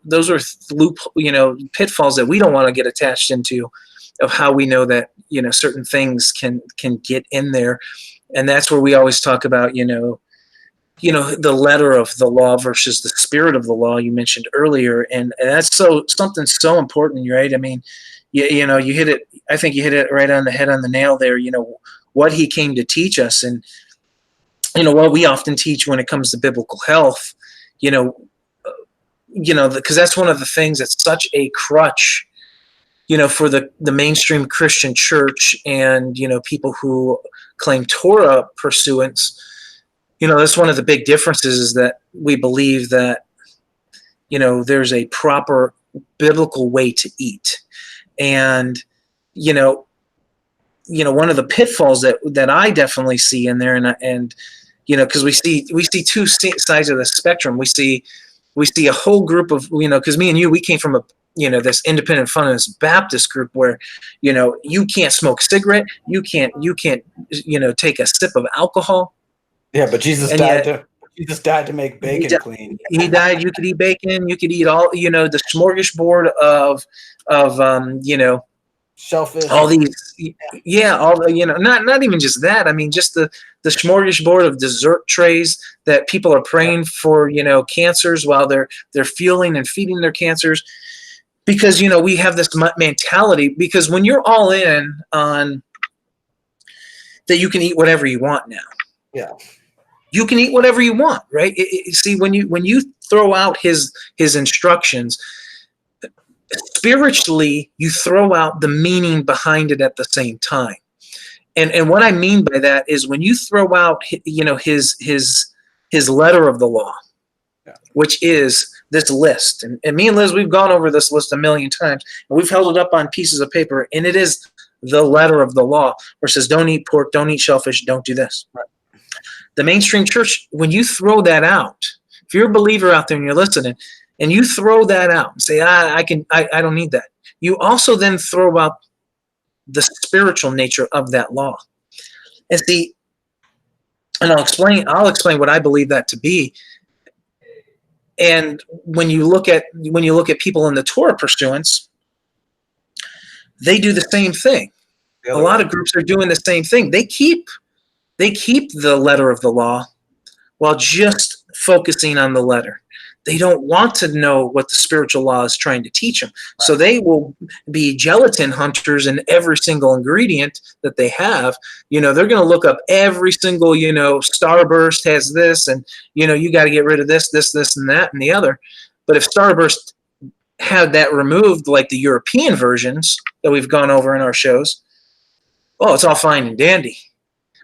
pitfalls that we don't want to get attached into, of how we know that, certain things can get in there. And that's where we always talk about, the letter of the law versus the spirit of the law you mentioned earlier. And that's something so important, right? I mean, you hit it. I think you hit it right on the head, on the nail there. What he came to teach us, and what we often teach when it comes to biblical health. Because that's one of the things that's such a crutch, for the mainstream Christian church and people who claim Torah pursuance. That's one of the big differences, is that we believe that there's a proper biblical way to eat. And, one of the pitfalls that I definitely see in there, and because we see two sides of the spectrum. We see a whole group of, because me and you, we came from this independent fundamentalist Baptist group where, you can't smoke a cigarette, you can't take a sip of alcohol. Yeah, but Jesus died to make bacon clean. He died. You could eat bacon. You could eat all, the smorgasbord of shellfish. All these, all the, not even just that. I mean, just the smorgasbord of dessert trays that people are praying for, cancers while they're fueling and feeding their cancers, because we have this mentality. Because when you're all in on that, you can eat whatever you want now. Yeah. You can eat whatever you want, right? See, when you throw out his instructions, spiritually, you throw out the meaning behind it at the same time. And what I mean by that is, when you throw out, his letter of the law, which is this list. And me and Liz, we've gone over this list a million times, and we've held it up on pieces of paper, and it is the letter of the law where it says, don't eat pork, don't eat shellfish, don't do this. Right. The mainstream church, when you throw that out, if you're a believer out there and you're listening, and you throw that out and say, I don't need that, you also then throw out the spiritual nature of that law. And see, and I'll explain what I believe that to be. And when you look at people in the Torah pursuance, they do the same thing. A lot of groups are doing the same thing. They keep the letter of the law while just focusing on the letter. They don't want to know what the spiritual law is trying to teach them. So they will be gelatin hunters in every single ingredient that they have. They're going to look up every single, Starburst has this, and, you got to get rid of this, and that, and the other. But if Starburst had that removed, like the European versions that we've gone over in our shows, it's all fine and dandy.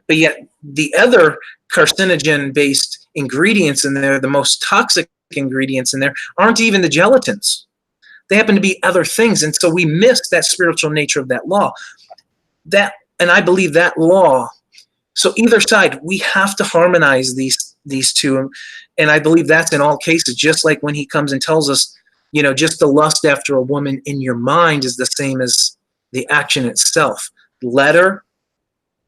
But yet the other carcinogen-based ingredients in there, the most toxic ingredients in there, aren't even the gelatins. They happen to be other things. And so we miss that spiritual nature of that law. And I believe that law, so either side, we have to harmonize these two. And I believe that's in all cases, just like when he comes and tells us, just the lust after a woman in your mind is the same as the action itself. Letter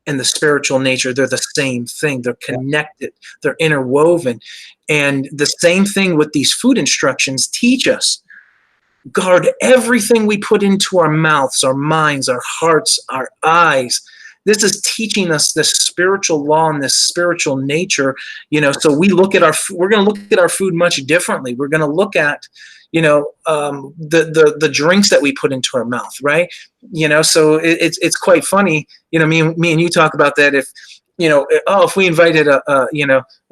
and the spiritual nature, they're the same thing. They're connected. They're interwoven. And the same thing with these food instructions teach us. Guard everything we put into our mouths, our minds, our hearts, our eyes. This is teaching us this spiritual law and this spiritual nature. So we're going to look at our food much differently. We're going to look at, the drinks that we put into our mouth, right? So it's quite funny. Me and you talk about that. If we invited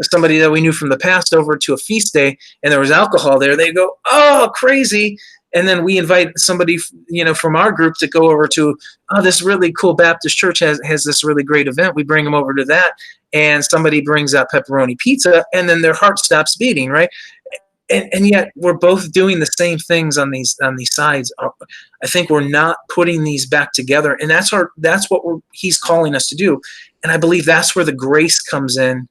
somebody that we knew from the past over to a feast day and there was alcohol there, they go, oh, crazy. And then we invite somebody, from our group to go over to, this really cool Baptist church has this really great event. We bring them over to that, and somebody brings out pepperoni pizza, and then their heart stops beating, right? And yet we're both doing the same things on these sides. I think we're not putting these back together, and that's what he's calling us to do. And I believe that's where the grace comes in,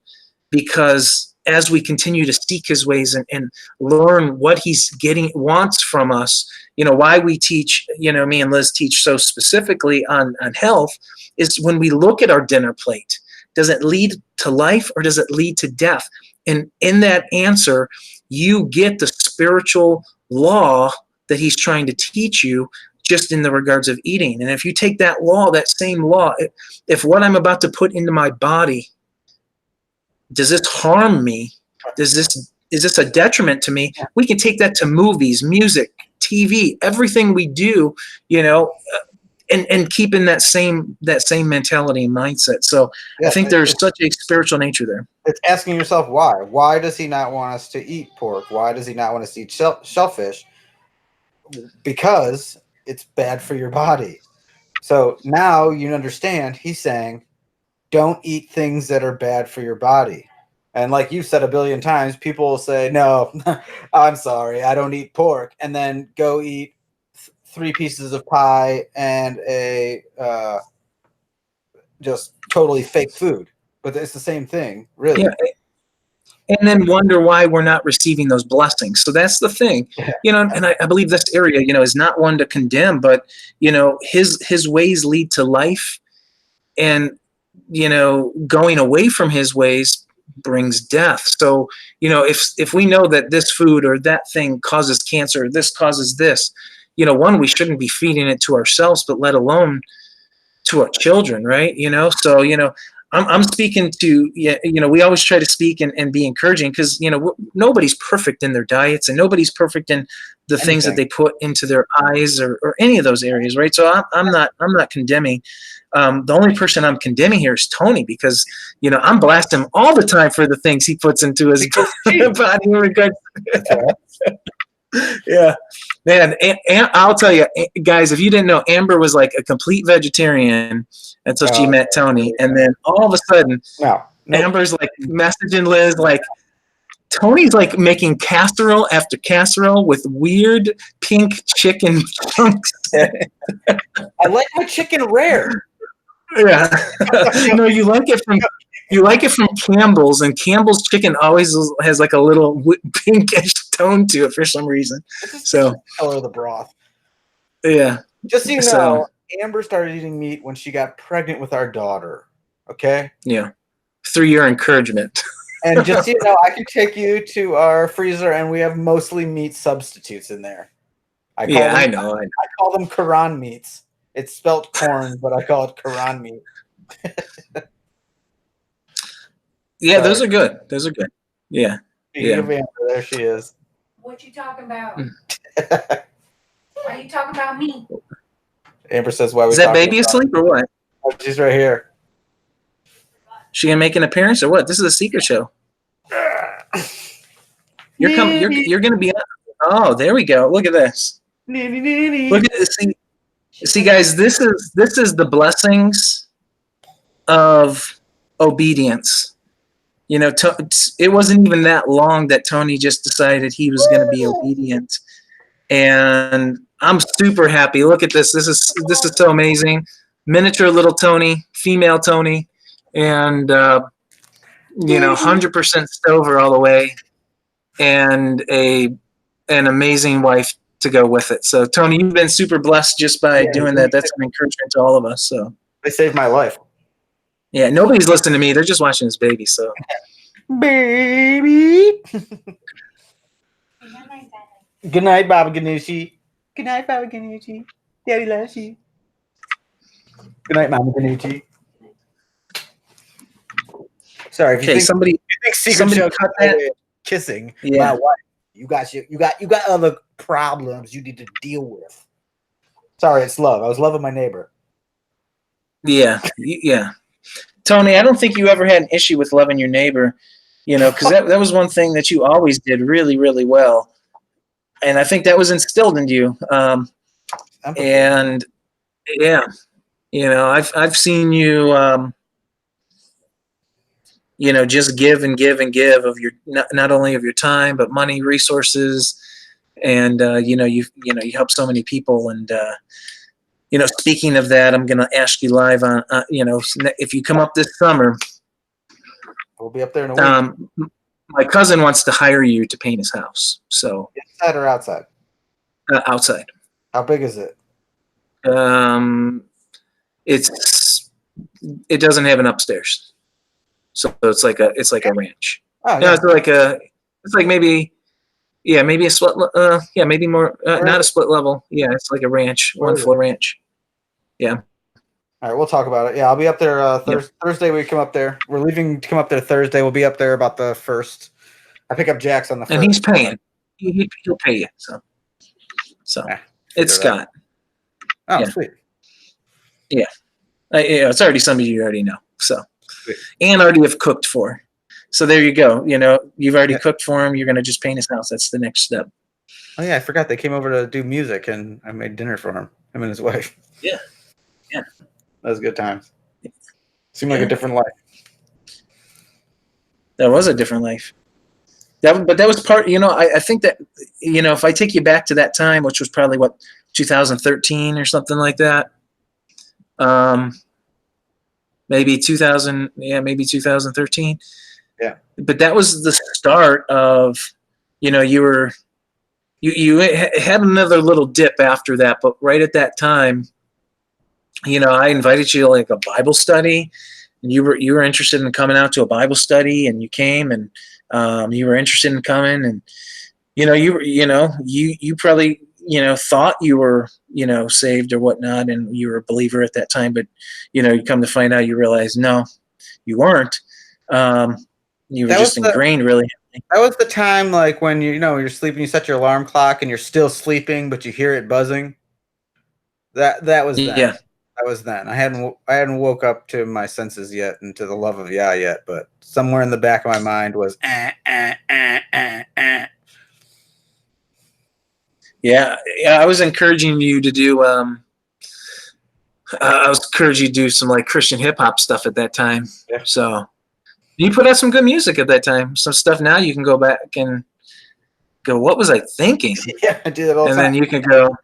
because as we continue to seek his ways and learn what he's wants from us, why we teach, me and Liz teach so specifically on health, is when we look at our dinner plate, does it lead to life or does it lead to death? And in that answer, you get the spiritual law that he's trying to teach you just in the regards of eating. And if you take that law, that same law, if what I'm about to put into my body, does this harm me? Is this a detriment to me? We can take that to movies, music, TV, everything we do, and keep in that same mentality and mindset. So I think there's such a spiritual nature there. It's asking yourself why. Why does he not want us to eat pork? Why does he not want us to eat shellfish? Because it's bad for your body. So now you understand he's saying, don't eat things that are bad for your body. And like you've said a billion times, people will say, no, I'm sorry, I don't eat pork. And then go eat 3 pieces of pie and a just totally fake food. But it's the same thing, really. Yeah. And then wonder why we're not receiving those blessings. So that's the thing, and I believe this area, is not one to condemn, but, his ways lead to life, and, going away from his ways brings death. So, if we know that this food or that thing causes cancer, this causes this, one, we shouldn't be feeding it to ourselves, but let alone to our children, right? So, I'm speaking to, we always try to speak and be encouraging, because, nobody's perfect in their diets, and nobody's perfect in the things that they put into their eyes or any of those areas, right? So I'm not condemning. The only person I'm condemning here is Tony, because, I'm blasting him all the time for the things he puts into his body in regards. Yeah, man. And I'll tell you, guys, if you didn't know, Amber was like a complete vegetarian until she met Tony, and then all of a sudden, Amber's like messaging Liz like, Tony's like making casserole after casserole with weird pink chicken chunks. I like my chicken rare. Yeah. No, you like it from Campbell's, and Campbell's chicken always has like a little pinkish tone to it for some reason. So color of the broth. Yeah. Just so you know, Amber started eating meat when she got pregnant with our daughter. Okay. Yeah. Through your encouragement. And just so you know, I can take you to our freezer, and we have mostly meat substitutes in there. I know. I call them Quran meats. It's spelt corn, but I call it Quran meat. Yeah, those are good. Those are good. Yeah. Amber, there she is. What you talking about? Why you talking about me? Amber says, "Why we?" Is that baby asleep or what? Oh, she's right here. She gonna make an appearance or what? This is a secret show. You're coming. You're gonna be. Oh, there we go. Look at this. Look at this. See, guys. This is the blessings of obedience. You know, it wasn't even that long that Tony just decided he was going to be obedient, and I'm super happy. Look at this. This is so amazing. Miniature little Tony, female Tony, and 100% Stover all the way, and an amazing wife to go with it. So Tony, you've been super blessed just by doing that. That's an encouragement to all of us. So they saved my life. Yeah, nobody's listening to me. They're just watching this baby. So, baby. Good night, Baba Ganushi. Good night, Baba Ganushi. Daddy loves you. Good night, Mama Ganushi. Sorry, if you think somebody cut that kissing. Yeah, my wife. You got other problems you need to deal with. Sorry, it's love. I was loving my neighbor. Yeah. Tony, I don't think you ever had an issue with loving your neighbor, because that was one thing that you always did really, really well. And I think that was instilled in you. And yeah, I've seen you, just give and give and give of your, not only of your time, but money, resources. And, you help so many people. And, speaking of that, I'm going to ask you live on, if you come up this summer, we'll be up there in a week. My cousin wants to hire you to paint his house. So inside or outside? Outside. How big is it? It doesn't have an upstairs, so it's like a ranch. Oh, yeah. It's like maybe a split. Maybe more. Not a split level. Yeah, it's like a ranch, one floor ranch. Yeah. All right, we'll talk about it. Yeah, I'll be up there Thursday. We come up there. We're leaving to come up there Thursday. We'll be up there about the 1st. I pick up Jax on the 1st. And he's paying. He'll pay you. So it's Scott. Oh, yeah. Sweet. Yeah. It's already somebody you already know. So, sweet. And already have cooked for. So there you go. You've already cooked for him. You're going to just paint his house. That's the next step. Oh yeah, I forgot they came over to do music, and I made dinner for him and his wife. Yeah. That was good times. Seemed like a different life. That was a different life. But that was part. I think that if I take you back to that time, which was probably 2013 or something like that. Maybe 2000. Yeah, maybe 2013. Yeah. But that was the start of, you had another little dip after that, but right at that time, I invited you to like a Bible study, and you were interested in coming out to a Bible study, and you came, and you were interested in coming, and you probably thought you were saved or whatnot, and you were a believer at that time, but you come to find out, you realize no, you weren't. You were just ingrained really. That was the time, like when you're sleeping, you set your alarm clock, and you're still sleeping, but you hear it buzzing. That was then. Yeah. That was then. I hadn't woke up to my senses yet and to the love of Yah yet, but somewhere in the back of my mind was Yeah, I was encouraging you to do some like Christian hip hop stuff at that time. Yeah. So You put out some good music at that time. Some stuff now you can go back and go, what was I thinking? Yeah, I do that all the And time. then you can go,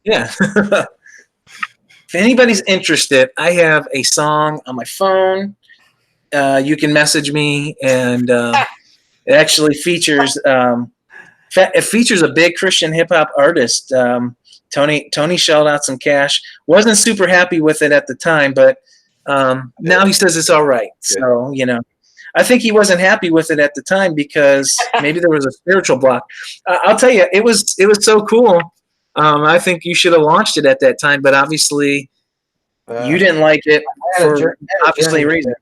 yeah. If anybody's interested, I have a song on my phone. You can message me, and it actually features it features a big Christian hip hop artist. Tony shelled out some cash. Wasn't super happy with it at the time, but now he says it's all right. So I think he wasn't happy with it at the time because maybe there was a spiritual block. I'll tell you, it was so cool. I think you should have launched it at that time, but obviously you didn't like it for obviously reasons.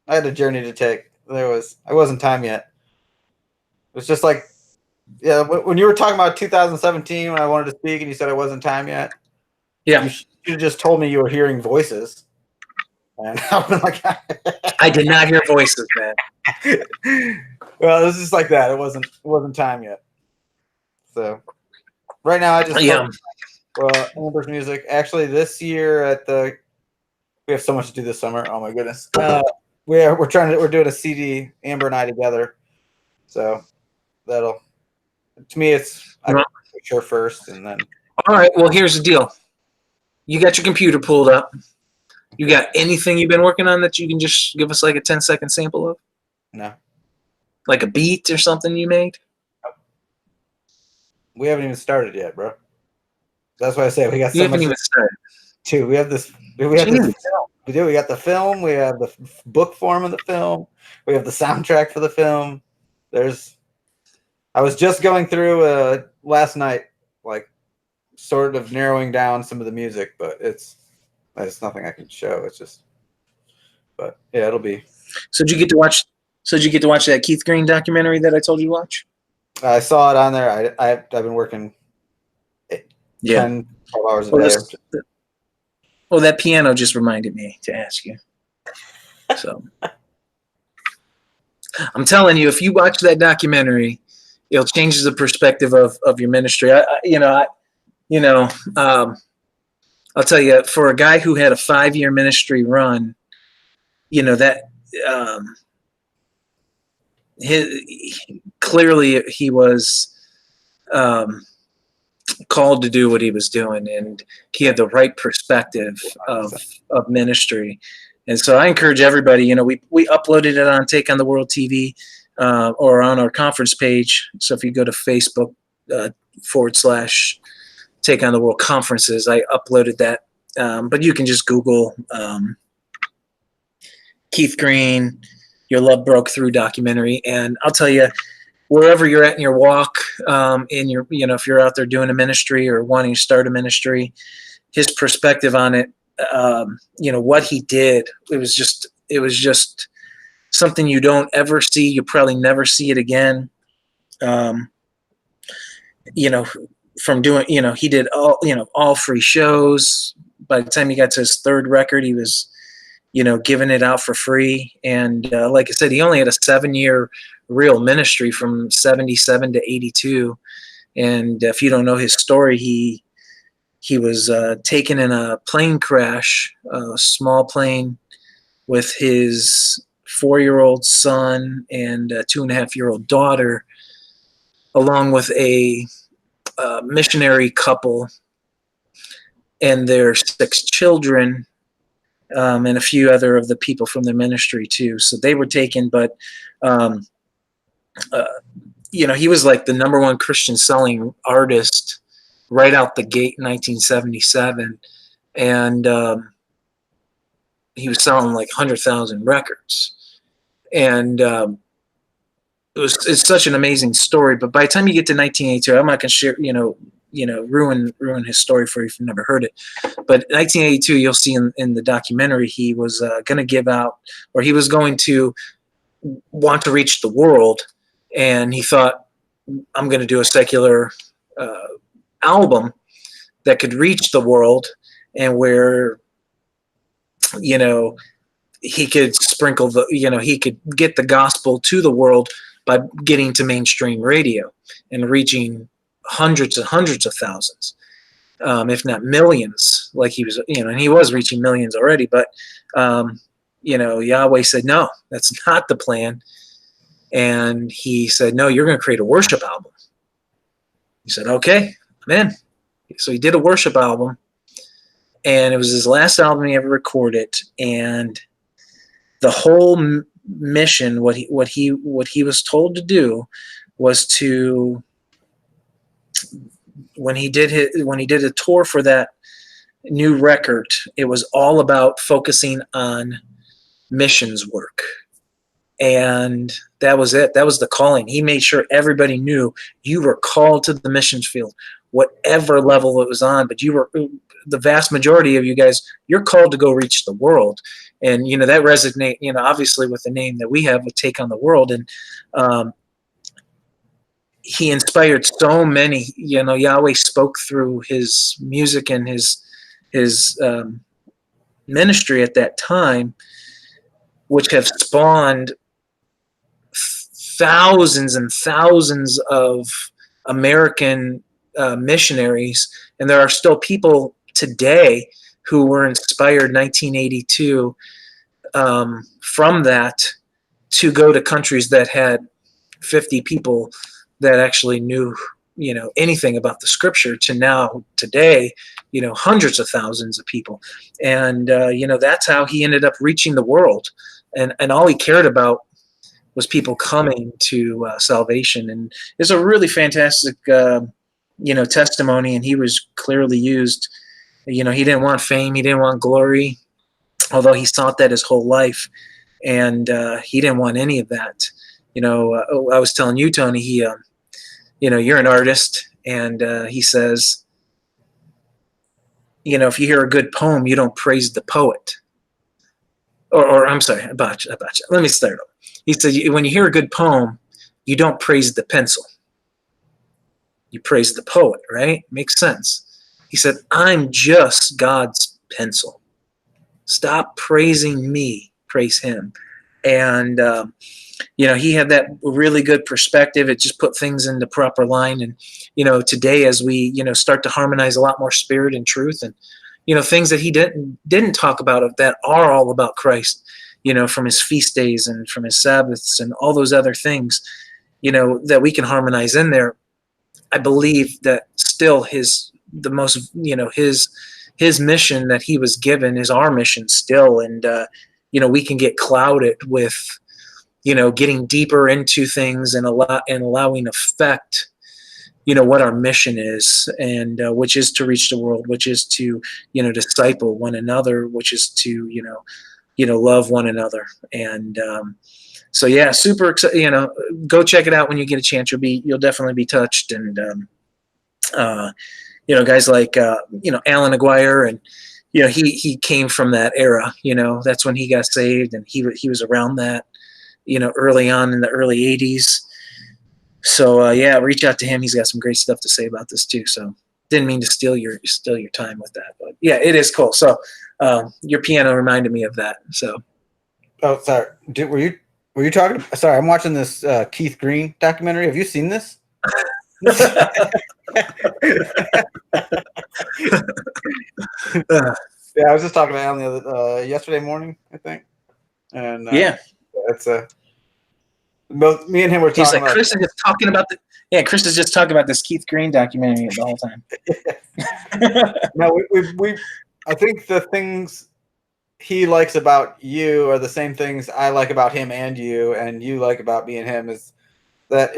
I had a journey to take. I wasn't time yet. It was just like, yeah, when you were talking about 2017 when I wanted to speak and you said it wasn't time yet. Yeah, you should have just told me you were hearing voices. And I've been like, I did not hear voices, man. Well, it was just like that. It wasn't time yet. So right now I just Amber's music. Actually, this year we have so much to do this summer. Oh my goodness. We're doing a CD, Amber and I together. So to me I push her first and then. All right. Well, here's the deal. You got your computer pulled up. You got anything you've been working on that you can just give us like a 10-second sample of? No. Like a beat or something you made? We haven't even started yet, bro. That's why I say we got you haven't even started. Too. We have this film. We do. We got the film. We have the book form of the film. We have the soundtrack for the film. I was just going through last night, like sort of narrowing down some of the music, but it's nothing I can show. It's just, but yeah, it'll be. So did you get to watch that Keith Green documentary that I told you to watch? I saw it on there. I've been working 10, 12 hours a day. Well, that piano just reminded me to ask you. So I'm telling you, if you watch that documentary, it'll change the perspective of your ministry. I'll tell you, for a guy who had a 5-year ministry run, clearly he was called to do what he was doing, and he had the right perspective of ministry. And so I encourage everybody, we uploaded it on Take on the World TV or on our conference page. So if you go to Facebook / Take on the World Conferences, I uploaded that. But you can just Google Keith Green, Your Love Broke Through documentary. And I'll tell you, wherever you're at in your walk, if you're out there doing a ministry or wanting to start a ministry, his perspective on it, what he did, it was just something you don't ever see. You probably never see it again. From doing, he did all free shows. By the time he got to his 3rd record, he was, giving it out for free. And like I said, he only had a 7-year real ministry from 77 to 82. And if you don't know his story, he was taken in a plane crash, a small plane, with his 4-year-old son and a 2.5-year-old daughter, along with a missionary couple and their 6 children, and a few other of the people from the ministry too. So they were taken, but he was like the #1 Christian selling artist right out the gate in 1977, and he was selling like 100,000 records, and it's such an amazing story. But by the time you get to 1982, I'm not going to share, ruin his story for you if you've never heard it. But 1982, you'll see in the documentary, he was going to give out, or he was going to want to reach the world, and he thought, I'm going to do a secular album that could reach the world, and where he could sprinkle he could get the gospel to the world by getting to mainstream radio and reaching hundreds and hundreds of thousands, if not millions, like he was, and he was reaching millions already. But, Yahweh said, no, that's not the plan. And he said, no, you're going to create a worship album. He said, okay, I'm in. So he did a worship album, and it was his last album he ever recorded. And the whole mission, what he was told to do, was to, when he did a tour for that new record, it was all about focusing on missions work. And that was it. That was the calling. He made sure everybody knew you were called to the missions field, whatever level it was on. But the vast majority of you guys, you're called to go reach the world. And, that resonate, obviously with the name that we have with Take on the World. And he inspired so many, Yahweh spoke through his music and his ministry at that time, which have spawned thousands and thousands of American missionaries. And there are still people today who were inspired 1982 from that to go to countries that had 50 people that actually knew anything about the scripture, to now today hundreds of thousands of people. And that's how he ended up reaching the world, and all he cared about was people coming to salvation. And it's a really fantastic testimony, and he was clearly used. He didn't want fame, he didn't want glory, although he sought that his whole life. And he didn't want any of that. I was telling you, Tony, you're an artist, and he says, if you hear a good poem, you don't praise the poet. Or I'm sorry, about you. Let me start over. He said, when you hear a good poem, you don't praise the pencil. You praise the poet, right? Makes sense. He said, I'm just God's pencil. Stop praising me, praise him. And he had that really good perspective. It just put things in the proper line. And, today as we, start to harmonize a lot more spirit and truth, and, things that he didn't talk about that are all about Christ, from his feast days and from his Sabbaths and all those other things, that we can harmonize in there. I believe that still his mission that he was given is our mission still. And, we can get clouded with, getting deeper into things and allowing affect, what our mission is, and which is to reach the world, which is to, disciple one another, which is to, love one another. And so, yeah, super excited. Go check it out when you get a chance. You'll definitely be touched. And guys like Alan Aguirre, and he came from that era. That's when he got saved, and he was around that, early on in the early 80s. So reach out to him. He's got some great stuff to say about this too. So didn't mean to steal your time with that, but yeah, it is cool. So your piano reminded me of that. So. Oh, sorry. Were you talking? Sorry, I'm watching this Keith Green documentary. Have you seen this? Yeah, I was just talking to Alan yesterday morning, I think. And it's both me and him were talking. He's like, about Chris is just talking about Chris is just talking about this Keith Green documentary the whole time. No, I think the things he likes about you are the same things I like about him and you like about me and him, is that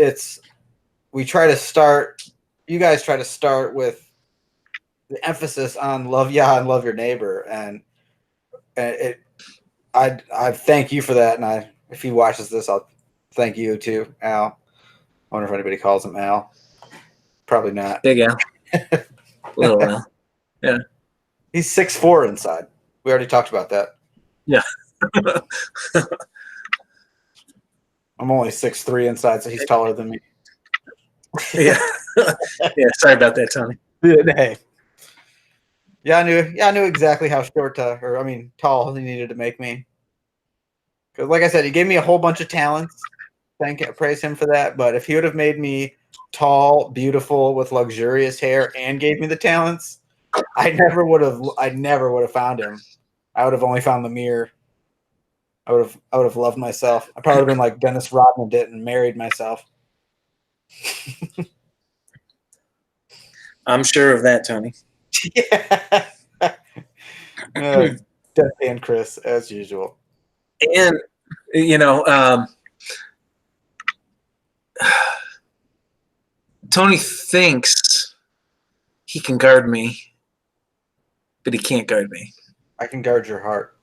you guys try to start with the emphasis on love Yah and love your neighbor. And I thank you for that. And if he watches this, I'll thank you too, Al. I wonder if anybody calls him Al. Probably not. Big Al. Little Al. Yeah. He's 6'4" inside. We already talked about that. Yeah. I'm only 6'3" inside, so he's taller than me. Yeah. Yeah. Sorry about that, Tony. Hey. Yeah, I knew exactly how tall he needed to make me. Because, like I said, he gave me a whole bunch of talents. Praise him for that. But if he would have made me tall, beautiful, with luxurious hair, and gave me the talents, I never would have found him. I would have only found the mirror. I would have loved myself. I probably would have been like Dennis Rodman did and married myself. I'm sure of that, Tony. Yeah. Deadpan Chris, as usual. And, Tony thinks he can guard me, but he can't guard me. I can guard your heart.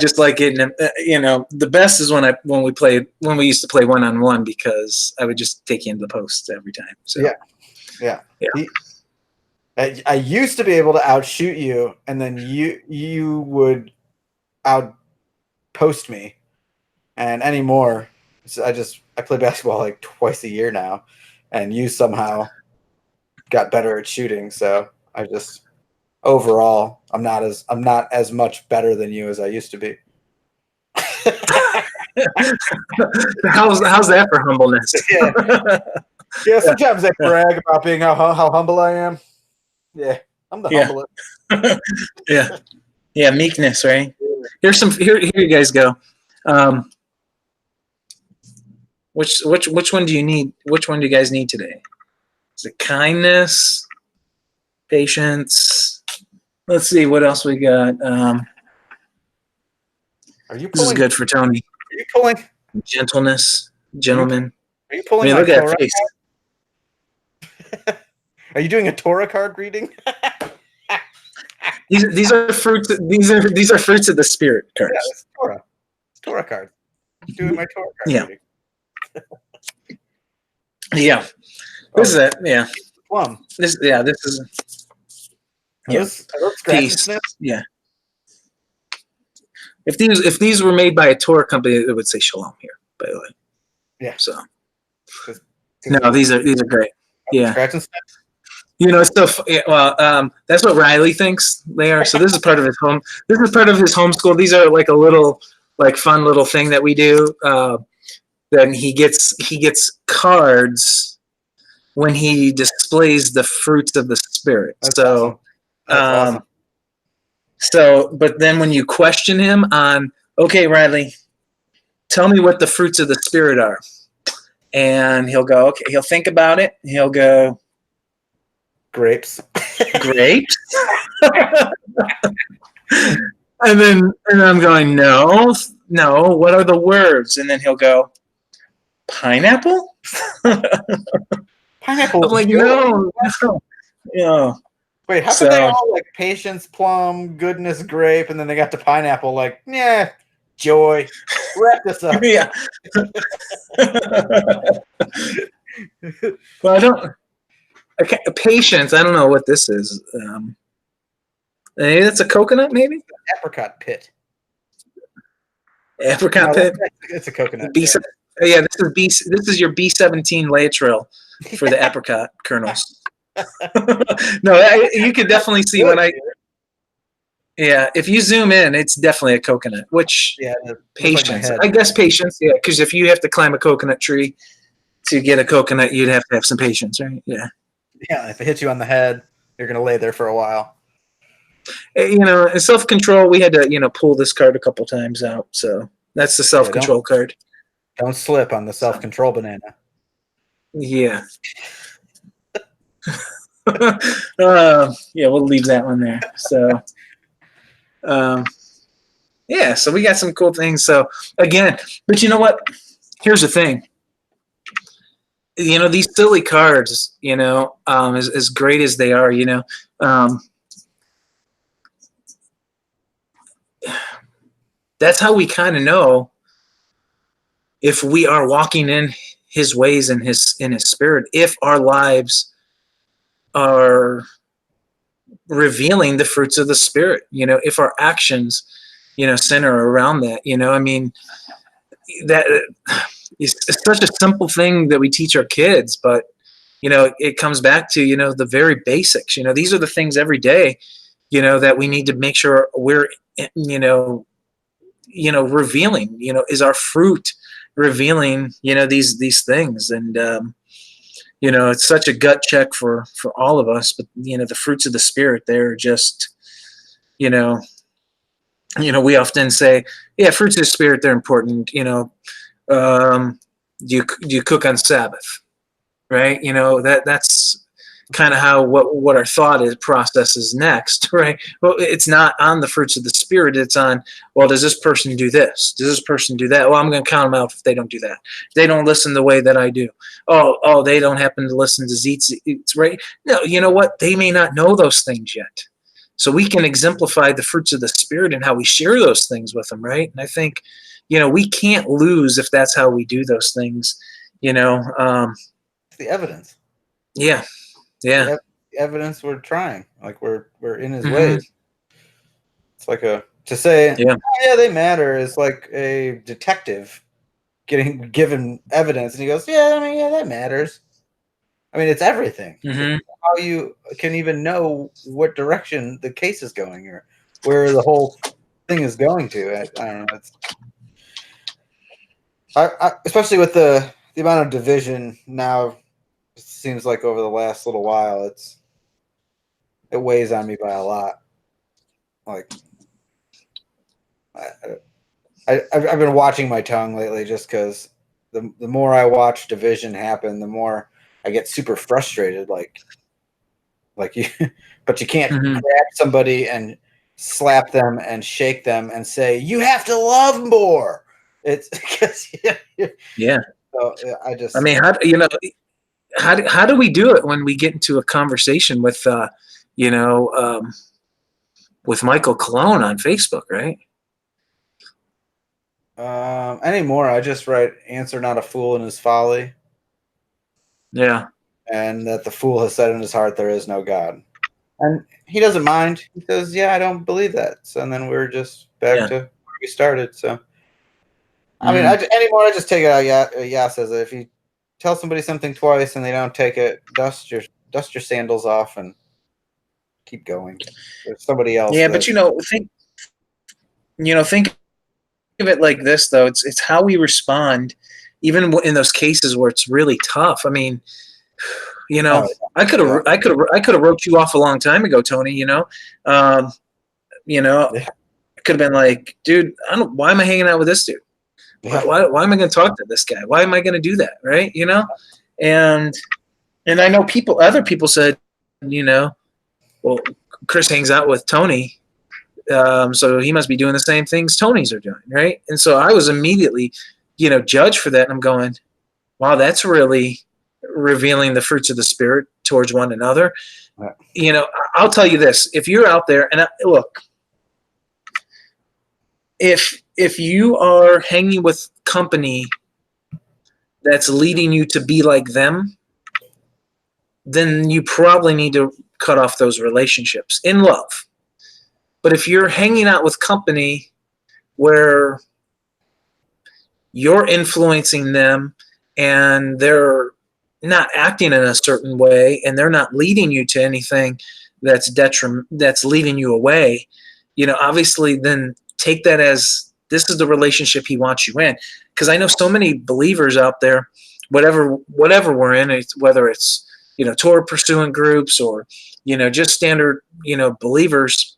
Just like getting him, the best is when we used to play 1-on-1 because I would just take you into the post every time. So Yeah. I used to be able to outshoot you, and then you would outpost me. And anymore, I play basketball like twice a year now, and you somehow got better at shooting. So overall, I'm not as much better than you as I used to be. How's that for humbleness? Yeah. Sometimes I brag about being how humble I am. Yeah, I'm the humblest. Yeah, meekness, right? Here you guys go. Which one do you need? Which one do you guys need today? Is it kindness, patience? Let's see what else we got. This is good for Tony. Are you pulling gentleness, gentlemen? Are you pulling? Look at that face. Are you doing a Torah card reading? These are fruits. These are fruits of the spirit cards. Yeah, it's Torah. It's Torah card. I'm doing my Torah card reading. Yeah. This is it. Yeah. Plum. This is. Those peace. Yeah. If these were made by a Torah company, it would say shalom here. By the way. Yeah. So. No, these are great. Yeah. Scratch and sniff. That's what Riley thinks they are. So this is part of his home. This is part of his homeschool. These are like a little, fun little thing that we do. Then he gets cards when he displays the fruits of the spirit. That's awesome. But then when you question him on, okay, Riley, tell me what the fruits of the spirit are, and he'll go, okay, he'll think about it. He'll go, grapes. and I'm going, no, what are the words? And then he'll go, pineapple. Pineapple. I'm like, no. Yeah. Wait, how could they all like patience, plum, goodness, grape, and then they got to pineapple? Like, yeah, joy. Wrap this up. Yeah. Well, I don't. Okay, patience. I don't know what this is. Maybe that's a coconut. Maybe apricot pit. Apricot pit. It's a coconut. Yeah, this is your B17 lateral for the apricot kernels. No, you could definitely see when I. Yeah, if you zoom in, it's definitely a coconut. Which patience? I guess patience. Yeah, because if you have to climb a coconut tree to get a coconut, you'd have to have some patience, right? Yeah. Yeah, if it hits you on the head, you're gonna lay there for a while. In self-control, we had to pull this card a couple times out. So that's the self-control card. Don't slip on the self-control banana. Yeah. We'll leave that one there. So, so we got some cool things. So again, but you know what? Here's the thing. These silly cards, as great as they are, that's how we kind of know if we are walking in his ways and in his spirit, if our lives are revealing the fruits of the spirit, if our actions, center around that, that it's such a simple thing that we teach our kids, but, it comes back to, the very basics, these are the things every day, that we need to make sure we're, revealing, is our fruit revealing, these things. And, it's such a gut check for all of us, but the fruits of the spirit, they're just, you know, we often say, yeah, fruits of the spirit, they're important. Do you cook on Sabbath, right? That's kind of how what our thought is processes next, right? Well, it's not on the fruits of the spirit. It's on, well, does this person do this? Does this person do that? Well, I'm going to count them out if they don't do that. They don't listen the way that I do. Oh, they don't happen to listen to Zeets, right? No, you know what? They may not know those things yet. So we can exemplify the fruits of the spirit and how we share those things with them, right? And I think, we can't lose if that's how we do those things, It's the evidence. Yeah. Yeah. The evidence we're trying. Like we're in his Mhm. ways. It's like to say, Yeah. oh, yeah, they matter is like a detective getting given evidence and he goes, yeah, that matters. It's everything. Mhm. How you can even know what direction the case is going or where the whole thing is going to. I don't know. Especially with the amount of division now, it seems like over the last little while, it weighs on me by a lot. Like, I've been watching my tongue lately just because the more I watch division happen, the more I get super frustrated. Like you, but you can't Mhm. grab somebody and slap them and shake them and say you have to love more. It's because Yeah. So I just. I mean, how do we do it when we get into a conversation with, with Michael Cologne on Facebook, right? Anymore, I just write answer not a fool in his folly, Yeah. and that the fool has said in his heart there is no God. And he doesn't mind. He says, yeah, I don't believe that. So, and then we're just back to where we started. So, anymore, I just take it out. Yeah, says if you tell somebody something twice and they don't take it, dust your sandals off and keep going. There's somebody else. Yeah, but think of it like this though. It's how we respond, even in those cases where it's really tough. I mean, I could have wrote you off a long time ago, Tony. I could have been like, dude, why am I hanging out with this dude? Why am I going to talk to this guy? Why am I going to do that? Right? And I know other people said, well, Chris hangs out with Tony, so he must be doing the same things Tony's are doing, right? And so I was immediately, judged for that. And I'm going, wow, that's really revealing the fruits of the spirit towards one another. I'll tell you this: if you're out there, and look, if you are hanging with company that's leading you to be like them, then you probably need to cut off those relationships in love. But if you're hanging out with company where you're influencing them and they're not acting in a certain way and they're not leading you to anything that's leading you away, obviously then take that as this is the relationship he wants you in. Because I know so many believers out there, whatever we're in, whether it's Torah pursuing groups or just standard believers,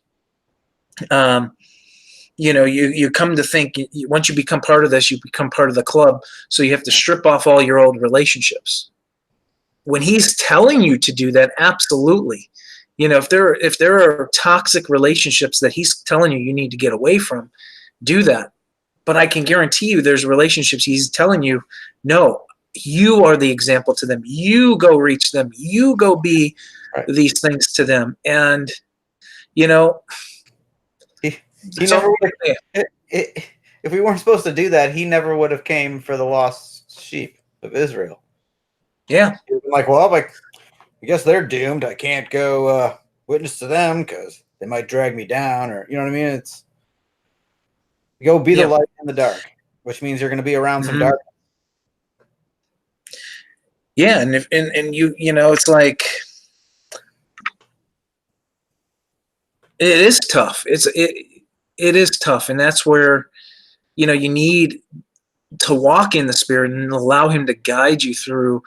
you come to think once you become part of this, you become part of the club. So you have to strip off all your old relationships. When he's telling you to do that, absolutely. If there are toxic relationships that he's telling you need to get away from, do that. But I can guarantee you there's relationships he's telling you, no, you are the example to them. You go reach them. You go be these things to them. And, he never would have, if we weren't supposed to do that, he never would have came for the lost sheep of Israel. Yeah. Like, well, I guess they're doomed. I can't go witness to them because they might drag me down, or you know what I mean? It's go be the light in the dark, which means you're going to be around some dark. Yeah, and it's like it is tough. It is tough, and that's where you need to walk in the spirit and allow him to guide you through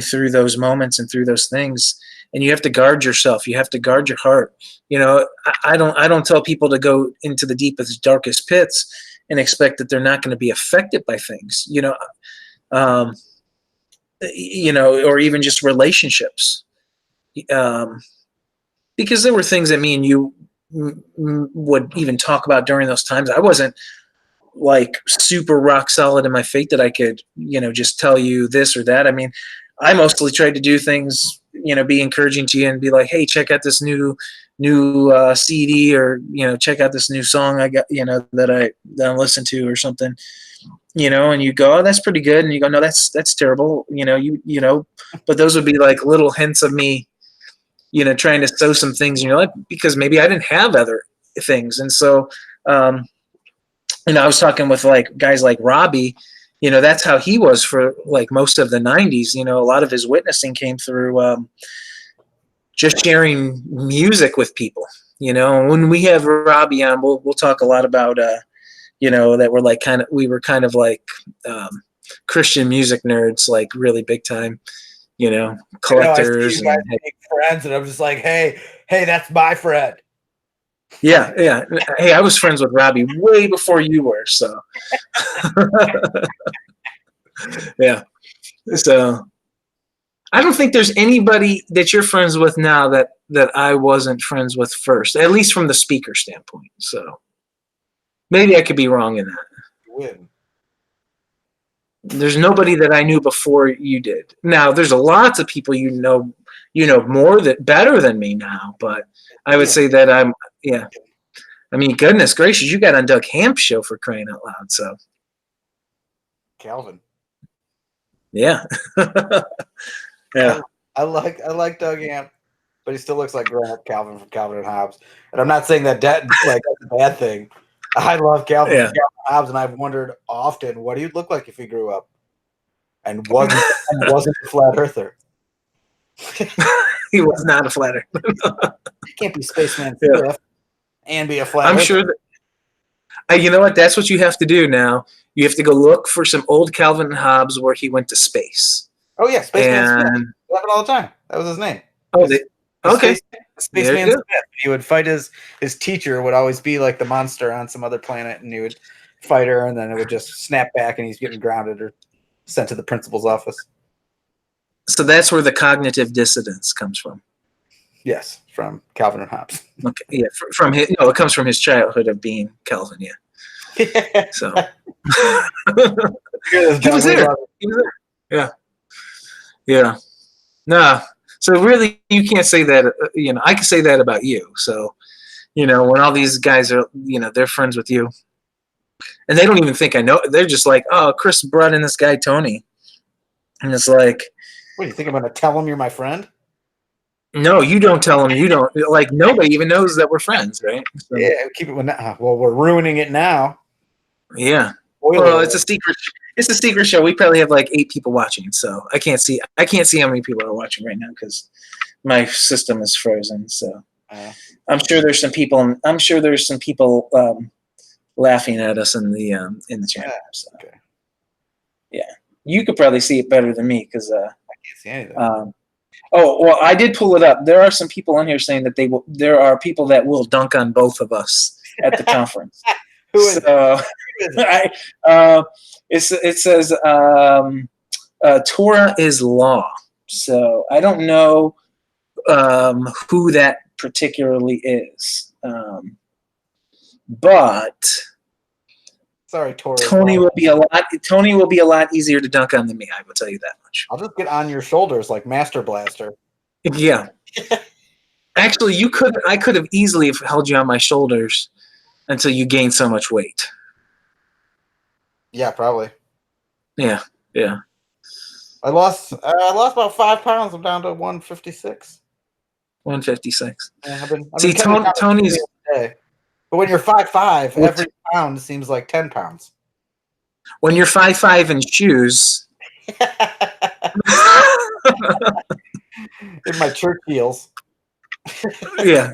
through those moments and through those things. and you have to guard yourself. You have to guard your heart. You know, I don't tell people to go into the deepest, darkest pits and expect that they're not going to be affected by things. You know, or even just relationships. Because there were things that me and you would even talk about during those times. I wasn't like super rock solid in my faith that I could, just tell you this or that. I mean, I mostly tried to do things, be encouraging to you and be like, hey, check out this new CD, or, check out this new song I got, that I listen to or something, and you go, oh, that's pretty good. And you go, no, that's terrible. But those would be like little hints of me, trying to sow some things in your life, because maybe I didn't have other things. And so, I was talking with like guys like Robbie, that's how he was for like most of the 90s. A lot of his witnessing came through just sharing music with people. When we have Robbie on, we'll talk a lot about, that we were kind of like Christian music nerds, like really big time, collectors. I see you guys make friends, and I'm just like, hey, that's my friend. Yeah. Hey, I was friends with Robbie way before you were, so. Yeah. So I don't think there's anybody that you're friends with now that I wasn't friends with first, at least from the speaker standpoint. So maybe I could be wrong in that. You win. There's nobody that I knew before you did. Now, there's lots of people more better than me now, but I would say that I mean, goodness gracious, you got on Doug Hamp's show, for crying out loud. So, Calvin. Yeah. Yeah. I like Doug Hamp, but he still looks like grown-up Calvin from Calvin and Hobbes. And I'm not saying that that's a bad thing. I love Calvin from Calvin and Hobbes, and I've wondered often what he'd look like if he grew up and wasn't a flat earther. He was not a flat earther. He can't be Spaceman Cliff and be a flat earther. I'm sure that. You know what? That's what you have to do now. You have to go look for some old Calvin and Hobbes where he went to space. Oh yeah, Spaceman Smith. They have it all the time. That was his name. Oh, okay. Spaceman Smith. He would fight his teacher would always be like the monster on some other planet, and he would fight her, and then it would just snap back, and he's getting grounded or sent to the principal's office. So that's where the cognitive dissonance comes from. Yes, from Calvin and Hobbes. Okay, yeah, it comes from his childhood of being Calvin. Yeah. So he was there. Yeah. Yeah. Nah. So really, you can't say that. I can say that about you. So, when all these guys are, they're friends with you, and they don't even think I know. They're just like, oh, Chris brought in this guy Tony, and it's like, what do you think I'm going to tell him you're my friend? No, you don't tell them. You don't, like, nobody even knows that we're friends, right? So, yeah, keep it. Well, we're ruining it now. Yeah. Well, it's a secret. It's a secret show. We probably have like 8 people watching, so I can't see how many people are watching right now because my system is frozen. So I'm sure there's some people. I'm sure there's some people laughing at us in the channel. So. Okay. Yeah, you could probably see it better than me because I can't see anything. Oh well, I did pull it up. There are some people on here saying that there are people that will dunk on both of us at the conference. Who is it? It says Torah is law. So I don't know who that particularly is, but sorry, Torah. Tony will be a lot easier to dunk on than me. I will tell you that much. I'll just get on your shoulders like Master Blaster. Yeah. Actually, I could have easily held you on my shoulders until you gained so much weight. Yeah, probably. Yeah. I lost about 5 pounds. I'm down to 156. 156. Yeah, I've been See, Tony's. But when you're 5'5", every pound seems like 10 pounds. When you're 5'5" in shoes. In my church heels. Yeah.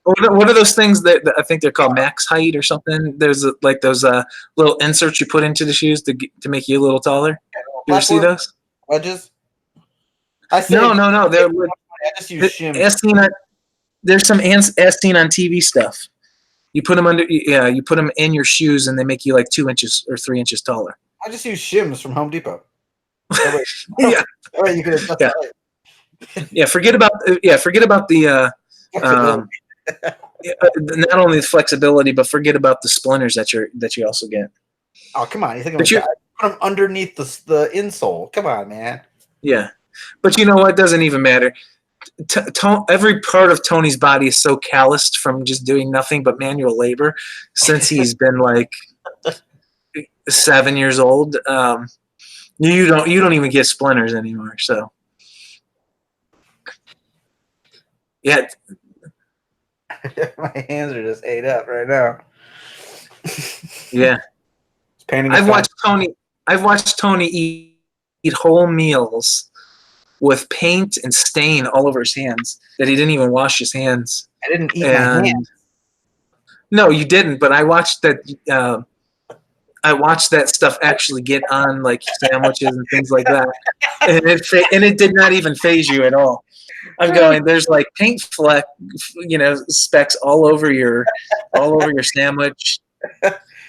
What are those things that I think they're called max height or something? There's like those little inserts you put into the shoes to make you a little taller. You ever see those? Wedges? No. They're I just use shims. There's some as seen on TV stuff. You put them you put them in your shoes, and they make you like 2 inches or 3 inches taller. I just use shims from Home Depot. Yeah. All right, you can adjust that. Yeah, forget about the not only the flexibility, but forget about the splinters that you also get. Oh, come on! You think I'm gonna put them underneath the insole? Come on, man. Yeah, but you know what? Doesn't even matter. Every part of Tony's body is so calloused from just doing nothing but manual labor since he's been like 7 years old. You don't even get splinters anymore. So yeah, my hands are just ate up right now. Yeah, it's painting. I've watched Tony eat whole meals with paint and stain all over his hands that he didn't even wash his hands. I didn't eat my hands. No, you didn't. But I watched that. I watched that stuff actually get on like sandwiches and things like that, and it did not even faze you at all. I'm going. There's like paint specks all over your sandwich,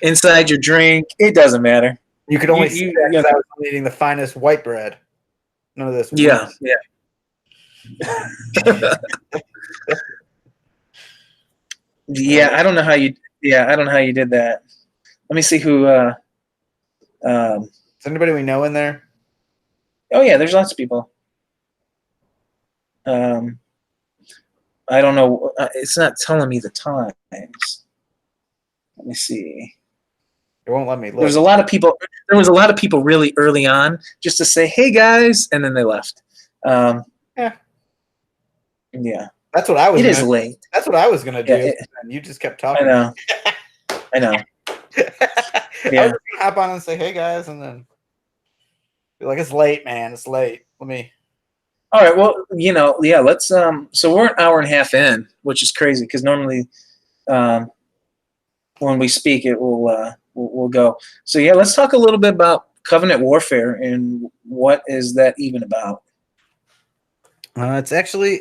inside your drink. It doesn't matter. You could only see that because I was eating the finest white bread. None of this. Yeah. Yeah, I don't know how you. Yeah, I don't know how you did that. Let me see who. Is anybody we know in there? Oh yeah, there's lots of people. I don't know. It's not telling me the times. Let me see. It won't let me look. There was a lot of people really early on just to say, "Hey guys," and then they left. Yeah. That's what I was. It is late. That's what I was gonna do. And you just kept talking. I know. Yeah. I was gonna hop on and say, "Hey guys," and then be like, "It's late, man. It's late. Let me." All right. Well, yeah. Let's. So we're an hour and a half in, which is crazy because normally, when we speak, it will we'll go. So yeah, let's talk a little bit about covenant warfare and what is that even about. It's actually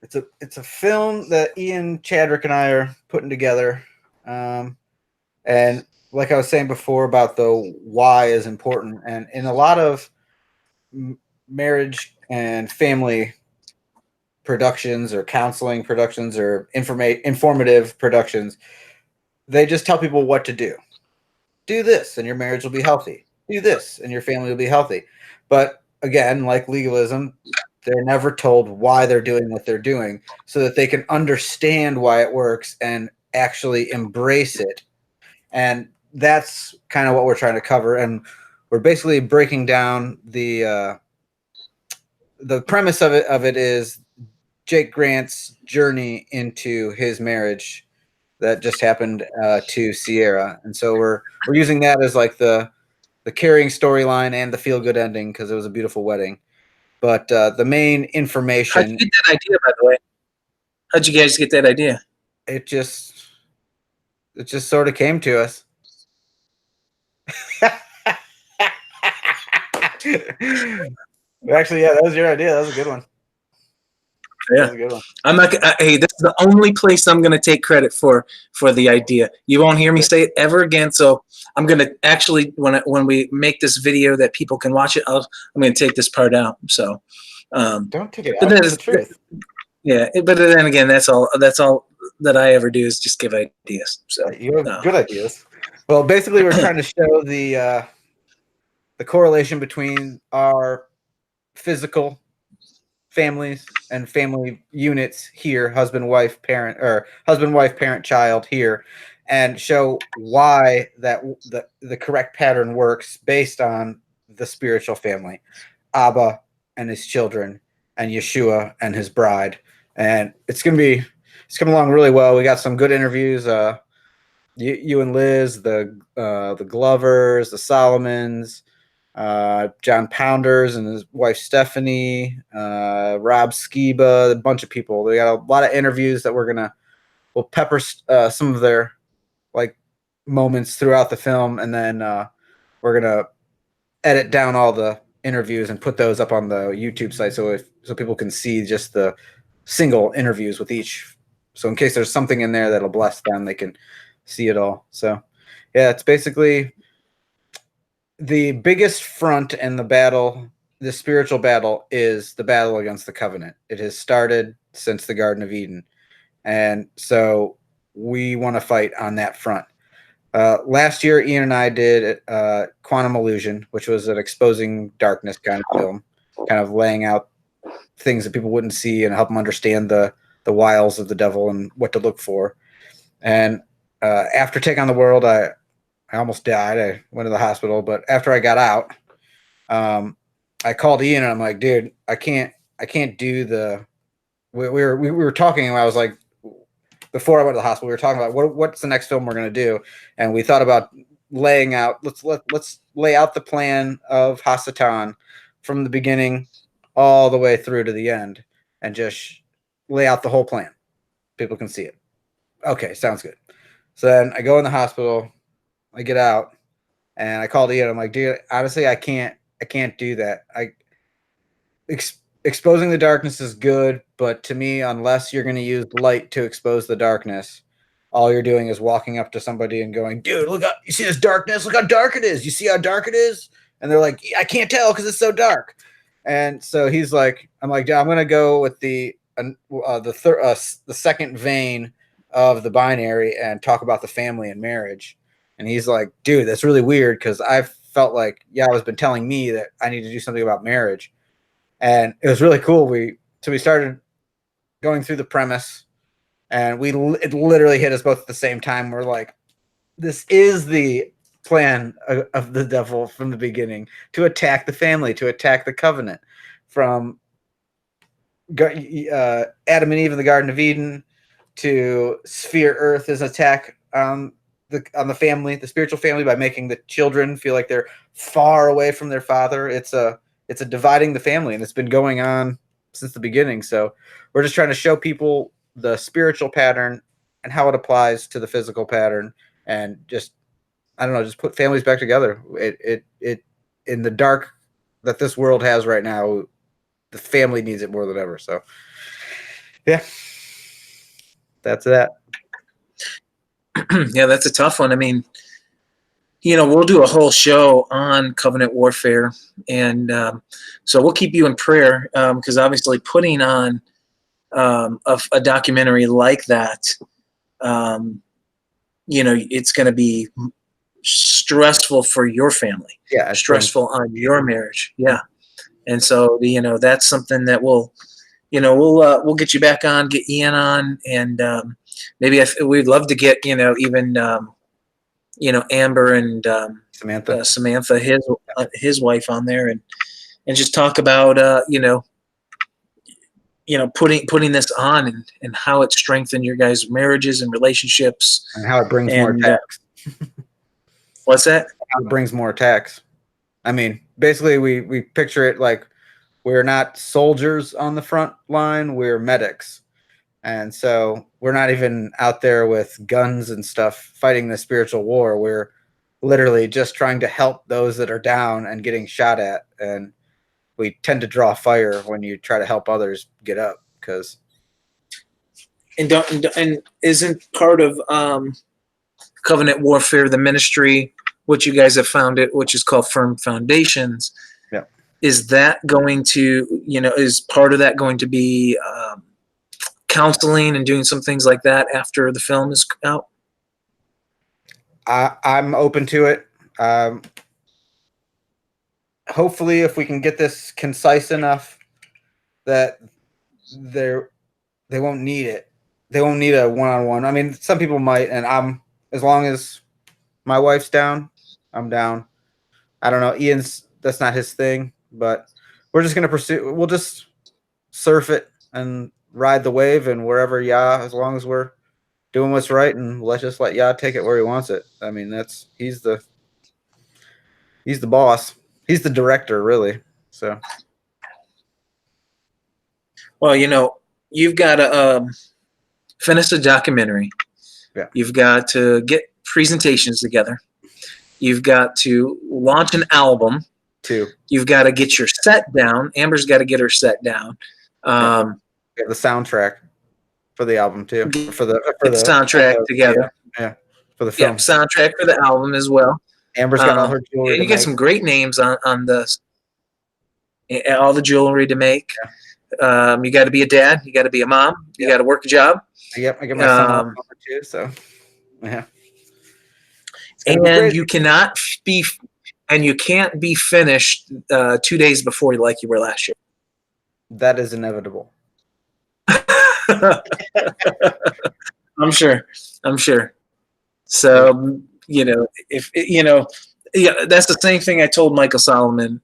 it's a film that Ian Chadrick and I are putting together, and like I was saying before about the why is important, and in a lot of marriage and family productions or counseling productions or informative productions, they just tell people what to do. Do this and your marriage will be healthy. Do this and your family will be healthy. But again, like legalism, they're never told why they're doing what they're doing so that they can understand why it works and actually embrace it. And that's kind of what we're trying to cover. And we're basically breaking down the premise of it is Jake Grant's journey into his marriage that just happened to Sierra. And so we're using that as like the carrying storyline and the feel good ending because it was a beautiful wedding. But the main information. How'd you get that idea, by the way? How'd you guys get that idea? It just sort of came to us. Actually, yeah, that was your idea. That was a good one. Yeah, a good one. I'm not. Hey, this is the only place I'm going to take credit for the idea. You won't hear me say it ever again. So I'm going to actually, when we make this video that people can watch it, I'm going to take this part out. So don't take it out. That's the truth. Yeah, but then again, that's all that I ever do is just give ideas. So you have good ideas. Well, basically, we're trying to show the correlation between our physical families and family units here, husband, wife, parent, child here, and show why that the correct pattern works based on the spiritual family, Abba and his children, and Yeshua and his bride. And it's coming along really well. We got some good interviews. You and Liz, the Glovers, the Solomons, John Pounders and his wife Stephanie, Rob Skiba, a bunch of people. They got a lot of interviews that we'll pepper some of their like moments throughout the film, and then we're gonna edit down all the interviews and put those up on the YouTube site so people can see just the single interviews with each. So in case there's something in there that'll bless them, they can see it all. So yeah, it's basically the biggest front in the battle. The spiritual battle is the battle against the covenant. It has started since the Garden of Eden. And so we want to fight on that front. Last year, Ian and I did Quantum Illusion, which was an exposing darkness kind of film, kind of laying out things that people wouldn't see and help them understand the wiles of the devil and what to look for. And after Take on the World, I almost died. I went to the hospital, but after I got out, I called Ian and I'm like, dude, I can't do the. We were talking and I was like, before I went to the hospital, we were talking about what's the next film we're going to do, and we thought about laying out. Let's lay out the plan of Hasatan from the beginning all the way through to the end, and just lay out the whole plan. People can see it. Okay, sounds good. So then I go in the hospital, I get out, and I called Ian. I'm like, dude, honestly, I can't do that. Exposing the darkness is good, but to me, unless you're going to use light to expose the darkness, all you're doing is walking up to somebody and going, dude, look up, you see this darkness? Look how dark it is. You see how dark it is? And they're like, I can't tell because it's so dark. And so he's like, I'm like, I'm going to go with the second vein of the binary and talk about the family and marriage. And he's like, dude, that's really weird because I felt like Yahweh's been telling me that I need to do something about marriage. And it was really cool. We started going through the premise, and it literally hit us both at the same time. We're like, this is the plan of the devil from the beginning, to attack the family, to attack the covenant, from Adam and Eve in the Garden of Eden to Sphere Earth as an attack on the family, the spiritual family, by making the children feel like they're far away from their father. It's a dividing the family, and it's been going on since the beginning. So we're just trying to show people the spiritual pattern and how it applies to the physical pattern, and just, I don't know, just put families back together. It in the dark that this world has right now, the family needs it more than ever. So yeah, that's that. Yeah, that's a tough one. I mean, we'll do a whole show on covenant warfare, and so we'll keep you in prayer, because obviously putting on a documentary like that, it's going to be stressful for your family. Yeah, stressful on your marriage. Yeah, and so that's something that we'll get you back on, get Ian on, and maybe we'd love to get even. Amber and Samantha, his wife, on there, and just talk about putting this on, and how it strengthened your guys' marriages and relationships, and how it brings more attacks. What's that? How it brings more attacks. I mean, basically, we picture it like we're not soldiers on the front line; we're medics. And so we're not even out there with guns and stuff fighting the spiritual war. We're literally just trying to help those that are down and getting shot at. And we tend to draw fire when you try to help others get up. And isn't part of covenant warfare the ministry, which you guys have founded, which is called Firm Foundations? Yeah. Is that going to, is part of that going to be counseling and doing some things like that after the film is out? I'm open to it. Hopefully, if we can get this concise enough that they won't need it. They won't need a one-on-one. I mean, some people might, and as long as my wife's down, I'm down. I don't know. That's not his thing, but we're just going to pursue. We'll just surf it and ride the wave, and wherever Yah, as long as we're doing what's right, and let's just let Yah take it where he wants it. I mean, he's the boss. He's the director, really. So, well, you've got to finish the documentary. Yeah. You've got to get presentations together. You've got to launch an album, 2. You've got to get your set down. Amber's got to get her set down. We have the soundtrack for the album too. For the soundtrack together. Yeah, for the Yeah, film. soundtrack for the album as well. Amber's got all her jewelry. You get some great names on the all the jewelry to make. Yeah. You got to be a dad. You got to be a mom. You got to work a job. Yep, I get my son on too. So, yeah. And you cannot be, and you can't be finished 2 days before like you were last year. That is inevitable. I'm sure. So, that's the same thing I told Michael Solomon.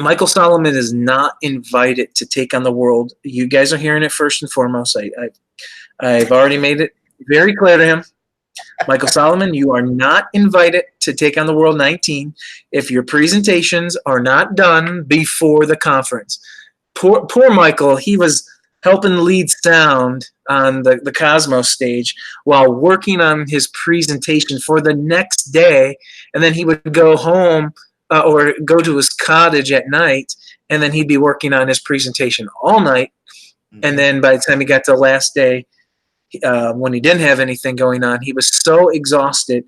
Michael Solomon is not invited to take on the world. You guys are hearing it first and foremost. I've already made it very clear to him. Michael Solomon, you are not invited to take on the World 19 if your presentations are not done before the conference. Poor Michael, he was helping lead sound on the Cosmos stage while working on his presentation for the next day, and then he would go home or go to his cottage at night, and then he'd be working on his presentation all night. And then by the time he got to the last day, when he didn't have anything going on, he was so exhausted,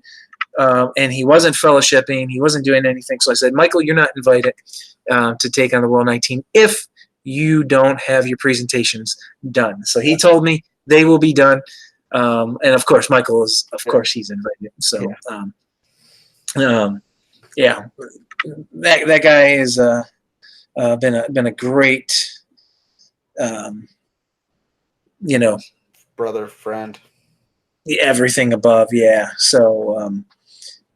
and he wasn't fellowshipping, he wasn't doing anything. So I said, Michael, you're not invited to take on the World 19 if you don't have your presentations done. So he told me they will be done. And of course, Michael is, he's invited. So, that guy has been a great, brother, friend, everything above. Yeah. So,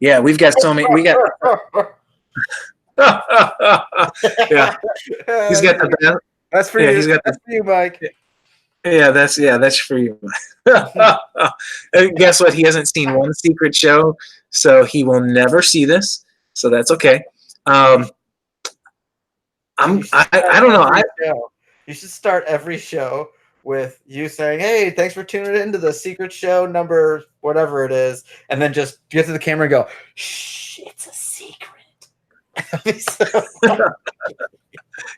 we've got so many, yeah, he's got the best. That's for you. That's for you, Mike. Yeah, that's for you. And guess what? He hasn't seen one secret show, so he will never see this. So that's okay. I don't know. You should start every show with you saying, "Hey, thanks for tuning in to the secret show number whatever it is," and then just get to the camera and go, "Shh, it's a secret."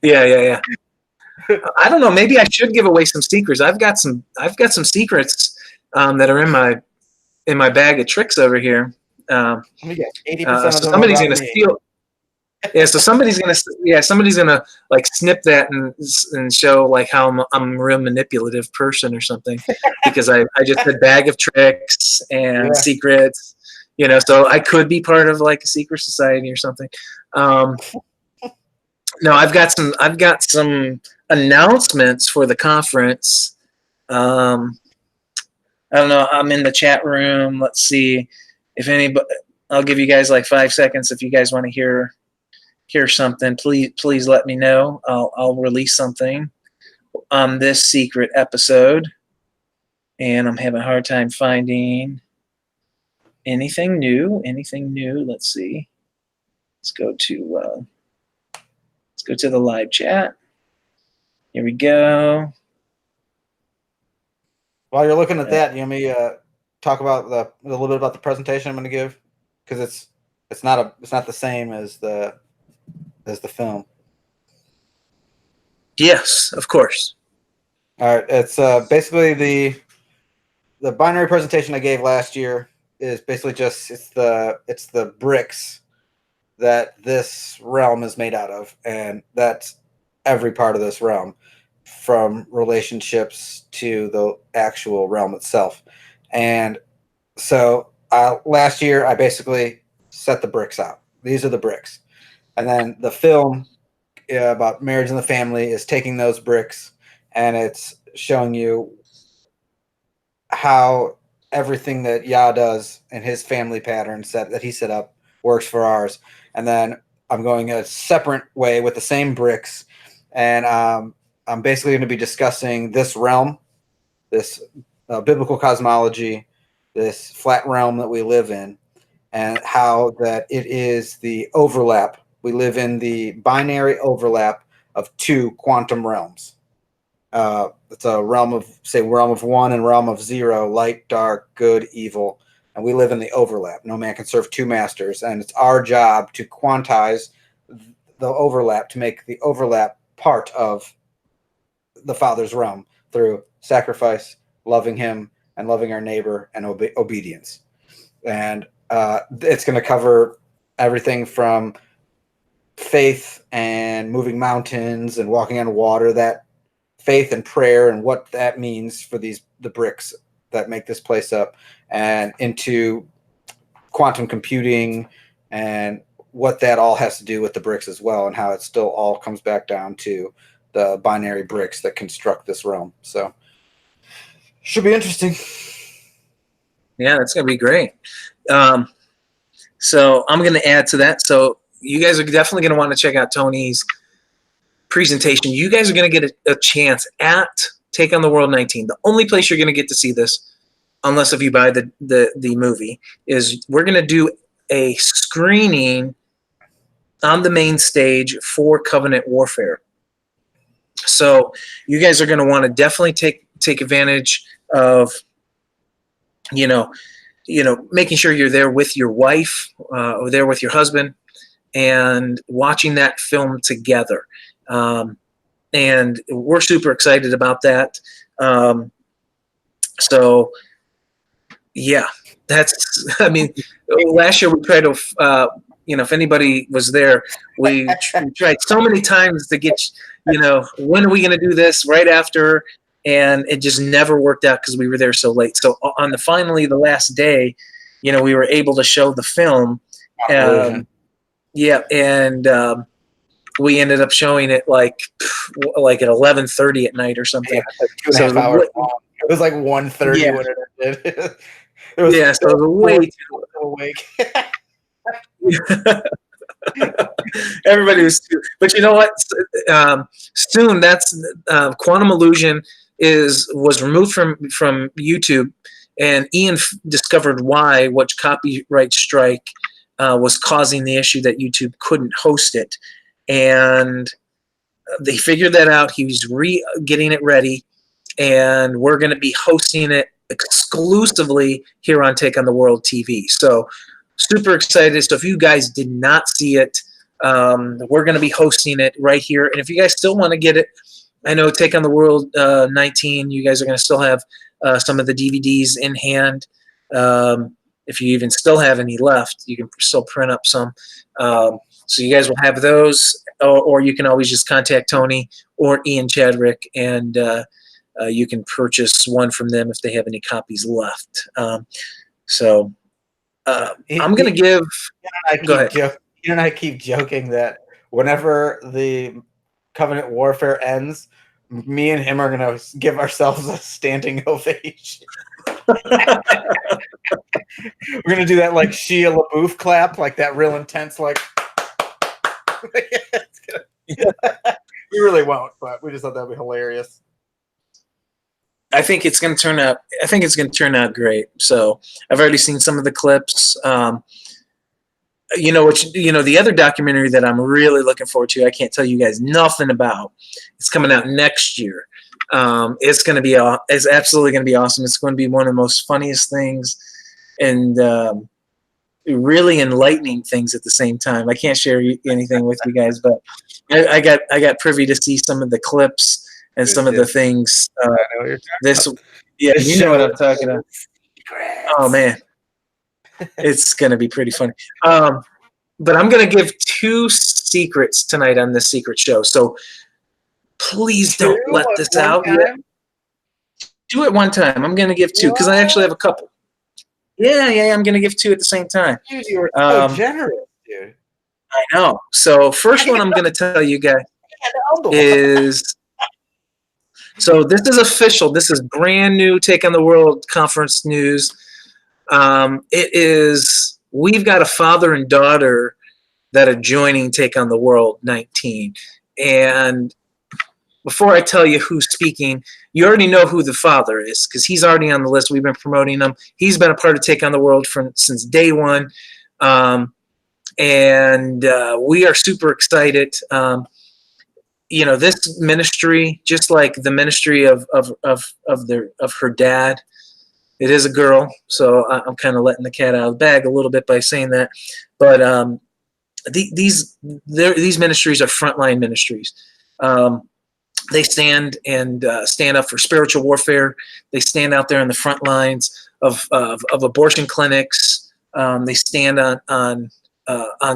Yeah. I don't know. Maybe I should give away some secrets. I've got some secrets that are in my bag of tricks over here. We got 80% of them. Somebody's gonna steal. Yeah, so somebody's gonna like snip that and show like how I'm a real manipulative person or something because I just said bag of tricks and secrets. So I could be part of like a secret society or something. No, I've got some announcements for the conference. I don't know. I'm in the chat room. Let's see if anybody. I'll give you guys like 5 seconds if you guys want to hear something. Please let me know. I'll release something on this secret episode, and I'm having a hard time finding anything new. Let's see. Let's go to the live chat. Here we go. While you're looking at that, you want me to talk about a little bit about the presentation I'm going to give, because it's not the same as the film. Yes, of course. All right, it's basically the binary presentation I gave last year is basically just it's the bricks that this realm is made out of, and that's every part of this realm, from relationships to the actual realm itself. And so last year I basically set the bricks out. These are the bricks. And then the film about marriage and the family is taking those bricks and it's showing you how everything that Yah does and his family pattern that he set up works for ours. And then I'm going a separate way with the same bricks, and I'm basically going to be discussing this realm, this biblical cosmology, this flat realm that we live in, and how that it is the overlap. We live in the binary overlap of two quantum realms. It's a realm of 1 and realm of 0, light, dark, good, evil. and we live in the overlap. No man can serve two masters, and it's our job to quantize the overlap, to make the overlap part of the Father's realm through sacrifice, loving him, and loving our neighbor, and obedience. And it's going to cover everything from faith and moving mountains and walking on water, that faith and prayer and what that means for the bricks that make this place up, and into quantum computing and what that all has to do with the bricks as well, and how it still all comes back down to the binary bricks that construct this realm. So should be interesting. Yeah, that's going to be great. So I'm going to add to that. So you guys are definitely going to want to check out Tony's presentation. You guys are going to get a chance at Take on the World 19. The only place you're going to get to see this, unless if you buy the movie, is we're going to do a screening on the main stage for Covenant Warfare. So you guys are going to want to definitely take advantage of, making sure you're there with your wife or there with your husband and watching that film together. And we're super excited about that. So yeah, last year we tried to, if anybody was there, we tried so many times to get, when are we going to do this right after? And it just never worked out because we were there so late. So on finally the last day, we were able to show the film. We ended up showing it like at 11:30 at night or something. Yeah, like 2.5 hours long. It was like 1:30 when it ended. So it was way too awake. Everybody was too, but you know what? Soon that's Quantum Illusion was removed from YouTube, and Ian discovered which copyright strike was causing the issue that YouTube couldn't host it, and they figured that out. He was getting it ready, and we're going to be hosting it exclusively here on Take on the World TV. So super excited. So if you guys did not see it, we're going to be hosting it right here. And if you guys still want to get it, I know Take on the World 19, you guys are going to still have some of the DVDs in hand. If you even still have any left, you can still print up some. So you guys will have those, or you can always just contact Tony or Ian Chadrick, and you can purchase one from them if they have any copies left. I'm going to give... Go ahead. You and I keep joking that whenever the Covenant Warfare ends, me and him are going to give ourselves a standing ovation. We're going to do that like Shia LaBeouf clap, like that real intense, like... We really won't, but we just thought that'd be hilarious. I think it's going to turn out. I think it's going to turn out great. So I've already seen some of the clips. The other documentary that I'm really looking forward to, I can't tell you guys nothing about. It's coming out next year. It's going to be. It's absolutely going to be awesome. It's going to be one of the most funniest things, and really enlightening things at the same time. I can't share anything with you guys, but I got privy to see some of the clips and some of the things. You know what I'm talking about. Oh man, it's gonna be pretty funny. But I'm gonna give 2 secrets tonight on this secret show. So please don't let this out. Do it one time. I'm gonna give 2 because I actually have a couple. Yeah. I'm gonna give 2 at the same time. Dude, you were so generous, dude. I know. So first one I'm gonna tell you guys is. So this is official. This is brand new Take on the World conference news. We've got a father and daughter that are joining Take on the World 19. And before I tell you who's speaking, you already know who the father is because he's already on the list. We've been promoting him. He's been a part of Take on the World since day one. And we are super excited. This ministry, just like the ministry of her dad, It is a girl, so I'm kind of letting the cat out of the bag a little bit by saying that. But these ministries are frontline ministries. They stand up for spiritual warfare. They stand out there in the front lines of abortion clinics. They stand on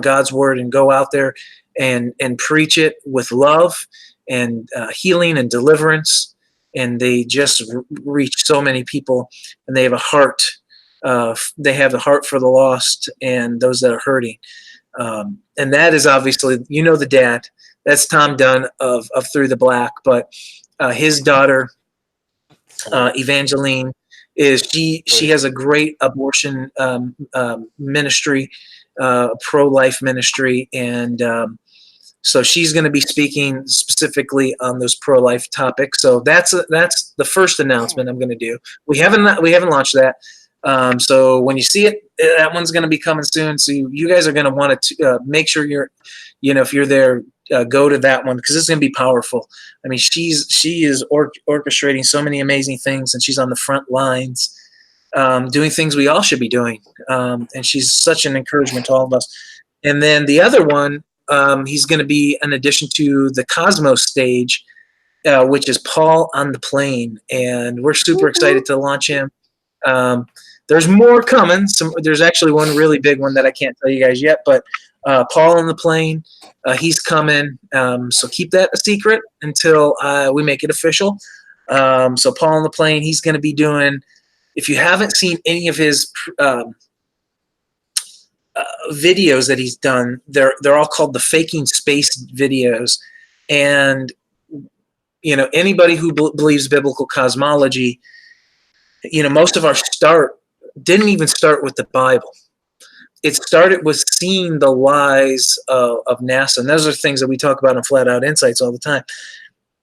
God's word and go out there and preach it with love and healing and deliverance. And they just reach so many people. And they have a heart. They have a heart for the lost and those that are hurting. And that is obviously, the dad. That's Tom Dunn of Through the Black, but his daughter, Evangeline, she has a great abortion ministry, pro-life ministry, and so she's going to be speaking specifically on those pro-life topics. So that's the first announcement I'm going to do. We haven't launched that. So when you see it, that one's going to be coming soon. So you guys are going to want to make sure if you're there, go to that one because it's going to be powerful. I mean, she is orchestrating so many amazing things, and she's on the front lines, doing things we all should be doing. And she's such an encouragement to all of us. And then the other one, he's going to be an addition to the Cosmos stage, which is Paul on the Plane, and we're super excited to launch him. There's more coming. There's actually one really big one that I can't tell you guys yet, but Paul on the Plane, he's coming. So keep that a secret until we make it official. So Paul on the Plane, he's going to be doing, if you haven't seen any of his videos that he's done, they're all called the Faking Space videos. And, anybody who believes biblical cosmology, most of our didn't even start with the Bible. It started with seeing the lies of NASA. And those are things that we talk about in Flat Out Insights all the time.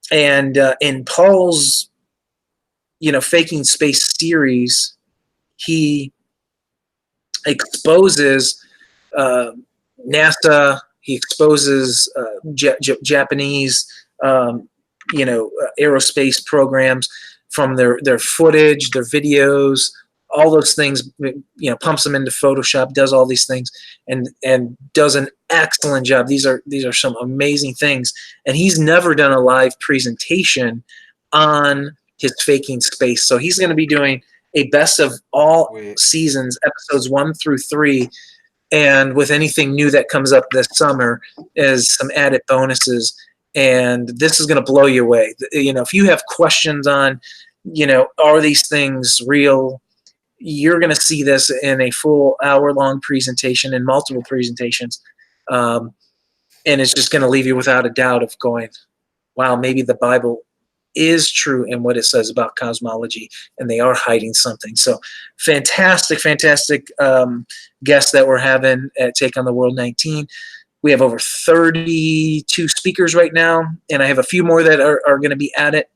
And in Paul's, Faking Space series, he exposes NASA. He exposes Japanese, aerospace programs from their footage, their videos, all those things, pumps them into Photoshop, does all these things, and does an excellent job. These are some amazing things. And he's never done a live presentation on his Faking Space. So he's going to be doing a best of all seasons, episodes 1 through 3. And with anything new that comes up this summer is some added bonuses. And this is going to blow you away. If you have questions on, are these things real? You're going to see this in a full hour-long presentation and multiple presentations. And it's just going to leave you without a doubt of going, wow, maybe the Bible is true in what it says about cosmology, and they are hiding something. So fantastic guests that we're having at Take on the World 19. We have over 32 speakers right now, and I have a few more that are going to be at it.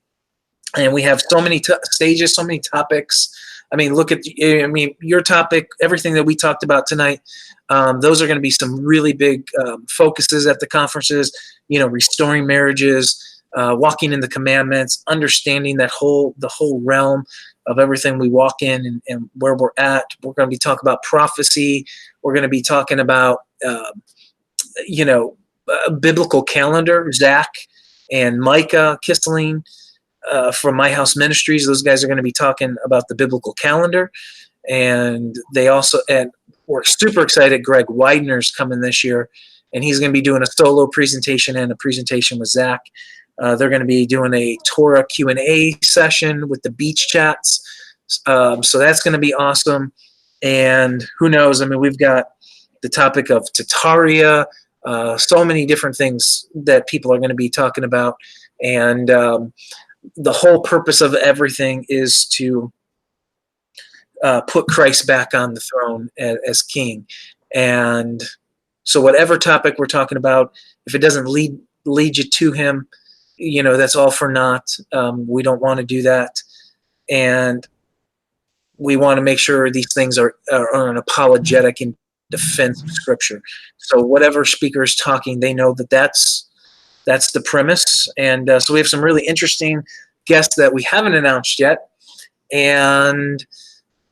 And we have so many stages, so many topics. I mean, look at your topic, everything that we talked about tonight. Those are going to be some really big focuses at the conferences. Restoring marriages, walking in the commandments, understanding the whole realm of everything we walk in and where we're at. We're going to be talking about prophecy. We're going to be talking about a biblical calendar. Zach and Micah Kissling from My House Ministries, those guys are going to be talking about the biblical calendar. And we're super excited. Greg Widener's coming this year, and he's going to be doing a solo presentation and a presentation with Zach. They're going to be doing a Torah Q&A session with the beach chats. So that's going to be awesome. And who knows? I mean, we've got the topic of Tataria, so many different things that people are going to be talking about. And the whole purpose of everything is to put Christ back on the throne as king. And so whatever topic we're talking about, if it doesn't lead you to him, that's all for naught. We don't want to do that. And we want to make sure these things are an apologetic in defense of Scripture. So whatever speaker is talking, they know that's the premise. And so we have some really interesting guests that we haven't announced yet. And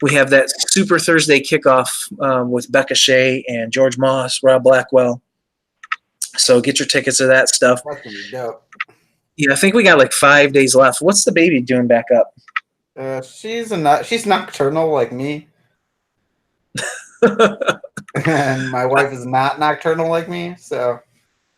We have that Super Thursday kickoff with Becca Shea and George Moss, Rob Blackwell. So get your tickets to that stuff. That's gonna be dope. Yeah, I think we got like 5 days left. What's the baby doing back up? She's nocturnal like me, and my wife is not nocturnal like me. So,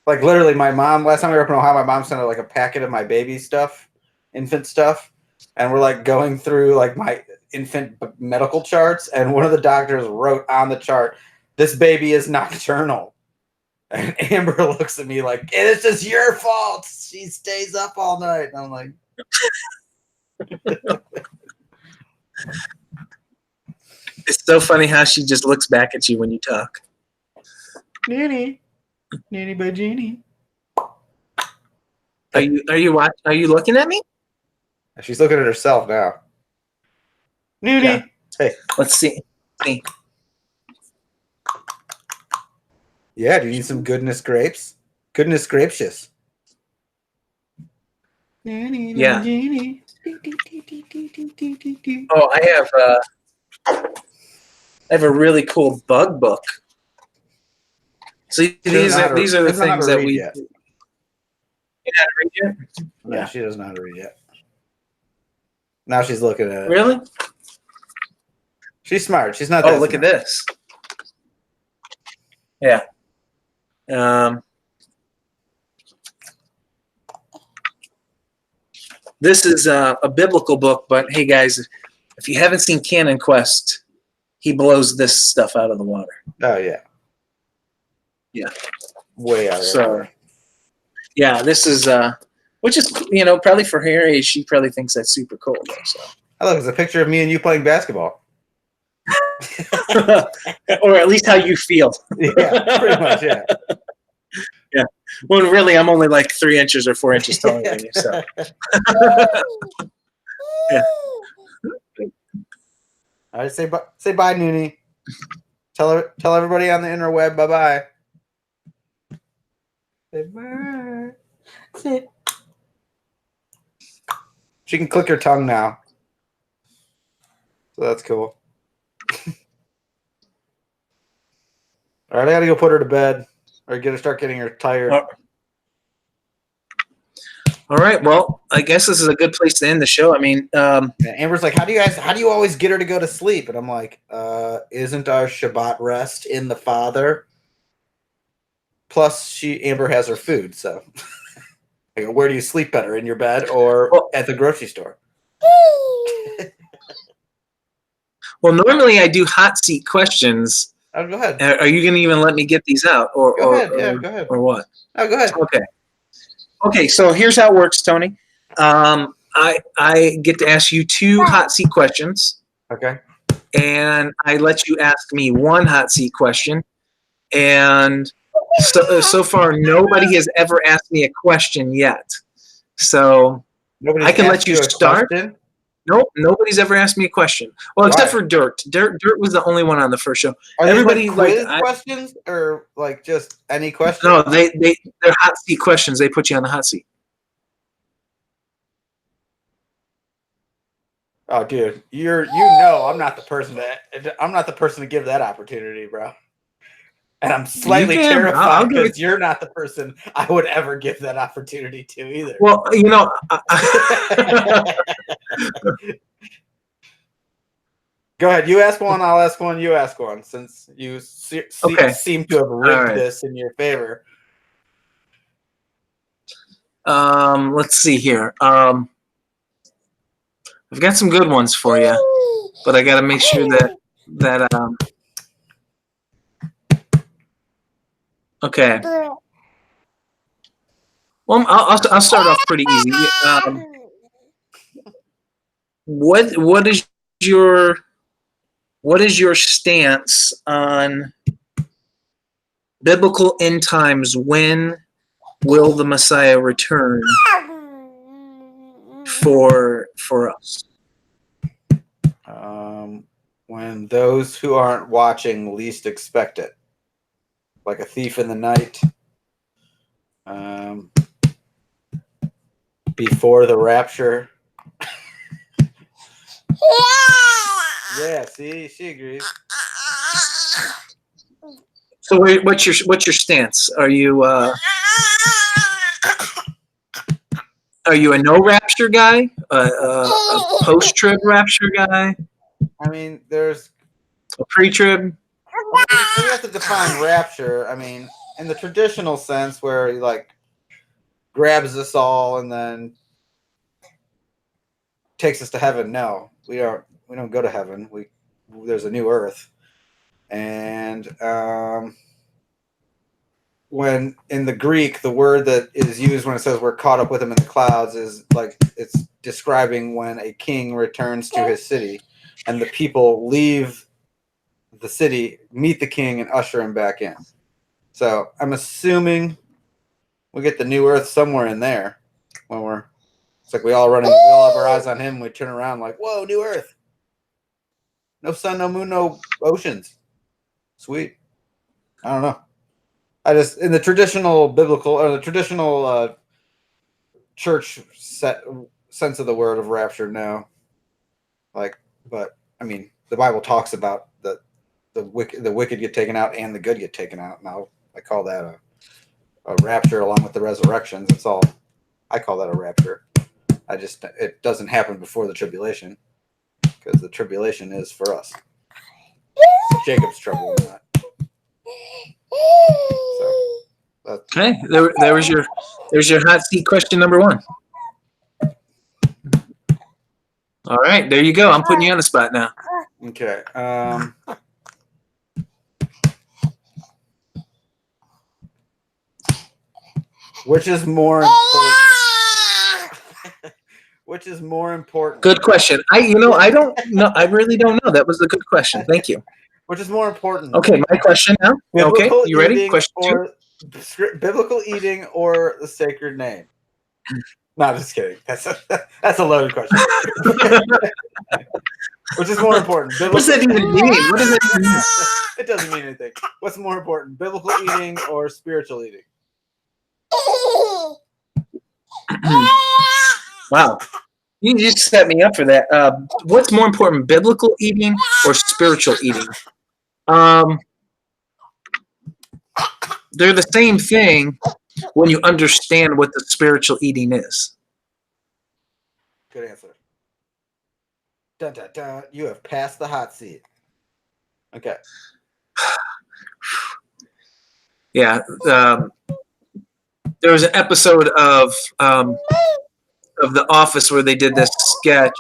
like literally, my mom. Last time we were up in Ohio, my mom sent her like a packet of my baby stuff, infant stuff, and we're like going through like my infant medical charts, and one of the doctors wrote on the chart, "This baby is nocturnal." And Amber looks at me like, "It's just your fault. She stays up all night." And I'm like, It's so funny how she just looks back at you when you talk. "Nanny, Nanny by Jeannie." Are you looking at me? She's looking at herself now. Nanny. Yeah. Hey. Let's see. Yeah, do you need some goodness grapes? Goodness gracious. Yeah. Oh, I have a really cool bug book. So these are the things that we. Yet. You know how to read yet? Yeah, she doesn't know how to read yet. Now she's looking at it. Really? She's smart. She's not. Oh, that look smart. at this. Yeah. This is a biblical book, but hey, guys, if you haven't seen Canon Quest, he blows this stuff out of the water. Oh yeah. Yeah. Way out of So, there. yeah, this is which is probably for her age, she probably thinks that's super cool. Though, so. Oh, look, it's a picture of me and you playing basketball. Or at least how you feel. Yeah, pretty much. Yeah. Yeah. Well, really, I'm only like 3 inches or 4 inches taller than you. So. Yeah. All right, say bye, Noonie. Tell everybody on the interweb bye bye. Say bye. She can click her tongue now, so that's cool. All right, I gotta go put her to bed, or start getting her tired. All right. Well, I guess this is a good place to end the show. I mean, And Amber's like, how do you always get her to go to sleep? And I'm like, isn't our Shabbat rest in the Father? Plus, Amber has her food, so I go, where do you sleep better, in your bed or at the grocery store? well, normally I do hot seat questions. Oh, go ahead. Are you going to even let me get these out, or Go ahead. Yeah, go ahead. or what? Oh, go ahead. Okay. So here's how it works, Tony. I get to ask you 2 hot seat questions. Okay. And I let you ask me 1 hot seat question. And so far, nobody has ever asked me a question yet. So I can let you start. Nope, nobody's ever asked me a question. Well, except for Dirt. Dirt was the only one on the first show. Are Everybody these quiz questions or like just any question? No, they're hot seat questions. They put you on the hot seat. Oh, dude, I'm not the person to give that opportunity, bro. And I'm slightly terrified because you're not the person I would ever give that opportunity to either. Well, Go ahead. You ask one, I'll ask one, you ask one, since you seem to have rigged this in your favor. Let's see here. I've got some good ones for you, but I got to make sure that okay. Well, I'll start off pretty easy. What is your stance on biblical end times? When will the Messiah return for us? When those who aren't watching least expect it, like a thief in the night, before the rapture. Yeah, see, she agrees. So what's your stance? Are you a no rapture guy? A post trib rapture guy? I mean, there's A pre trib? we have to define rapture. I mean, in the traditional sense, where he like grabs us all and then takes us to heaven. No, we don't go to heaven. There's a new earth, and when in the Greek, the word that is used when it says we're caught up with him in the clouds is like it's describing when a king returns to his city, and the people leave the city, meet the king, and usher him back in. So I'm assuming we get the new earth somewhere in there when it's like we all have our eyes on him. We turn around like, whoa, new earth. No sun, no moon, no oceans. Sweet. I don't know. I just, in the traditional biblical or the traditional church sense of the word of rapture, no. Like, but I mean, the Bible talks about the wicked get taken out and the good get taken out. Now I call that a rapture along with the resurrections. It's all, I call that a rapture. It doesn't happen before the tribulation because the tribulation is for us. Jacob's trouble, not. So, Okay, there's your hot seat question number 1. All right, there you go. I'm putting you on the spot now. okay. Which is more important? Which is more important? Good question. I don't know. I really don't know. That was a good question. Thank you. Which is more important? Okay, my question now. Okay, you ready? Question 2. Biblical eating or the sacred name? No, just kidding. That's a loaded question. Which is more important? What does that even mean? What does that even mean? It doesn't mean anything. What's more important, biblical eating or spiritual eating? Wow. You just set me up for that. What's more important, biblical eating or spiritual eating? They're the same thing when you understand what the spiritual eating is. Good answer. Dun, dun, dun. You have passed the hot seat. Okay. Yeah. There was an episode of The Office where they did this sketch,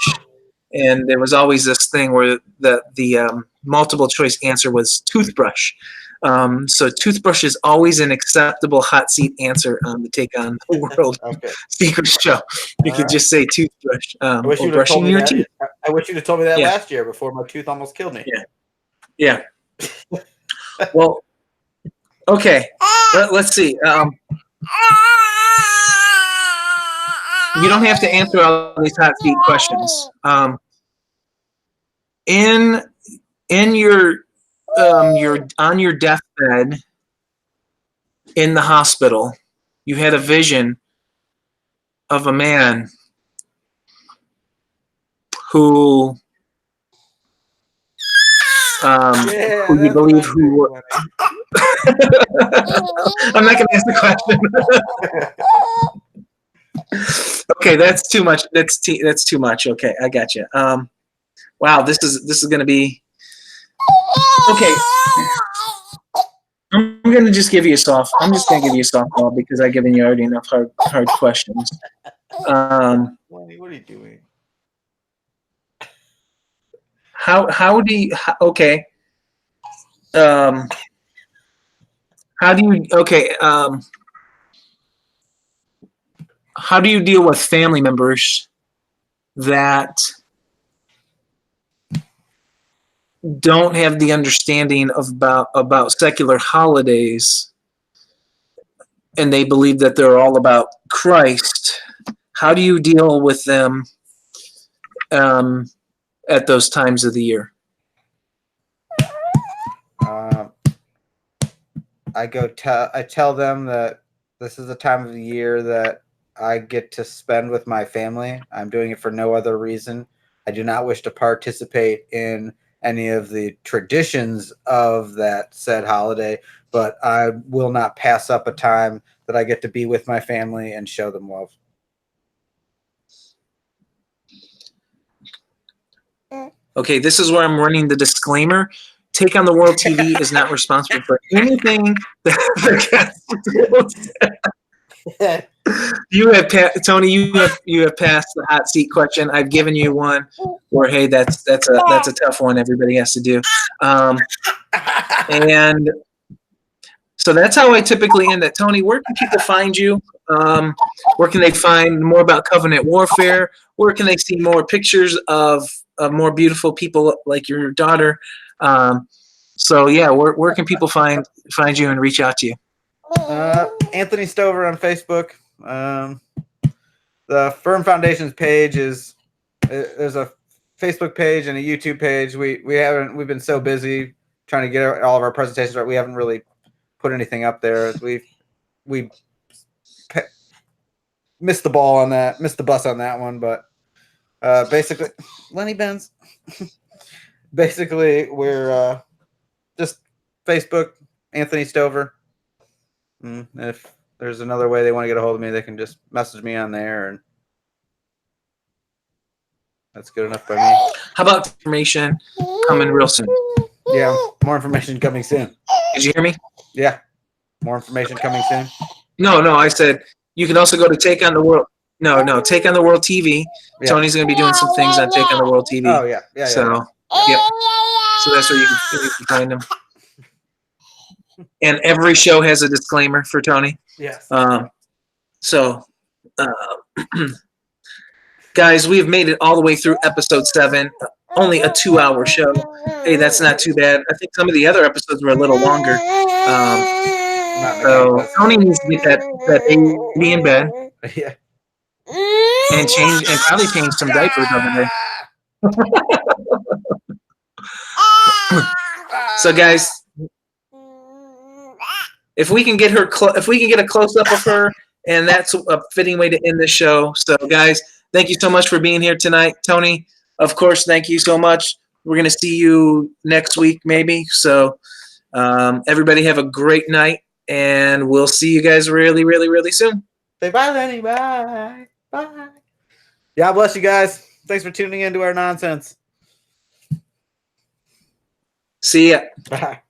and there was always this thing where the multiple choice answer was toothbrush. So toothbrush is always an acceptable hot seat answer to take on the world Okay. secret show. You could just say toothbrush I wish or you'd have told brushing me your that. teeth. I wish you'd have told me that Yeah. last year before my tooth almost killed me. Yeah. Well, okay. Let's see. You don't have to answer all these hot seat questions. In your you're on your deathbed in the hospital, you had a vision of a man who who you believe who I'm not going to ask the question. Okay, that's too much. That's too much. Okay, I got you. Wow, this is going to be okay. I'm going to just give you a soft. I'm just going to give you a softball because I've given you already enough hard questions. What are you doing? How do you okay? How do you how do you deal with family members that don't have the understanding about secular holidays and they believe that they're all about Christ? How do you deal with them at those times of the year? I tell them that this is the time of the year that I get to spend with my family. I'm doing it for no other reason. I do not wish to participate in any of the traditions of that said holiday, but I will not pass up a time that I get to be with my family and show them love. Okay, this is where I'm running the disclaimer. Take on the World TV is not responsible for anything that the guests You have Tony. You have passed the hot seat question. I've given you one where hey, that's a tough one. Everybody has to do, and so that's how I typically end it. Tony, where can people find you? Where can they find more about covenant warfare? Where can they see more pictures of more beautiful people like your daughter? So yeah, where can people find you and reach out to you? Anthony Stover on Facebook. The Firm Foundations page there's a Facebook page and a YouTube page. We've been so busy trying to get all of our presentations right. We haven't really put anything up there. We missed the ball on that, missed the bus on that one, but basically Lenny Benz. Basically we're just Facebook, Anthony Stover. And if there's another way they want to get a hold of me, they can just message me on there, and that's good enough by me. How about information coming real soon? Yeah, more information coming soon. Did you hear me? Yeah, more information coming soon. No, I said you can also go to Take on the World. No, Take on the World TV. Yeah. Tony's going to be doing some things on Take on the World TV. Oh yeah. So, yep. So that's where you can find them. And every show has a disclaimer for Tony. Yes. Guys, we have made it all the way through episode 7. Only a 2-hour show. Hey, that's not too bad. I think some of the other episodes were a little longer. So Tony needs to get that baby in bed. Yeah. And probably change some diapers over there. So guys, if we can get her, if we can get a close up of her, and that's a fitting way to end the show. So guys, thank you so much for being here tonight, Tony. Of course, thank you so much. We're gonna see you next week, maybe. So everybody have a great night, and we'll see you guys really, really, really soon. Say bye, Lenny. Bye. Bye. God bless you guys. Thanks for tuning into our nonsense. See ya. Bye.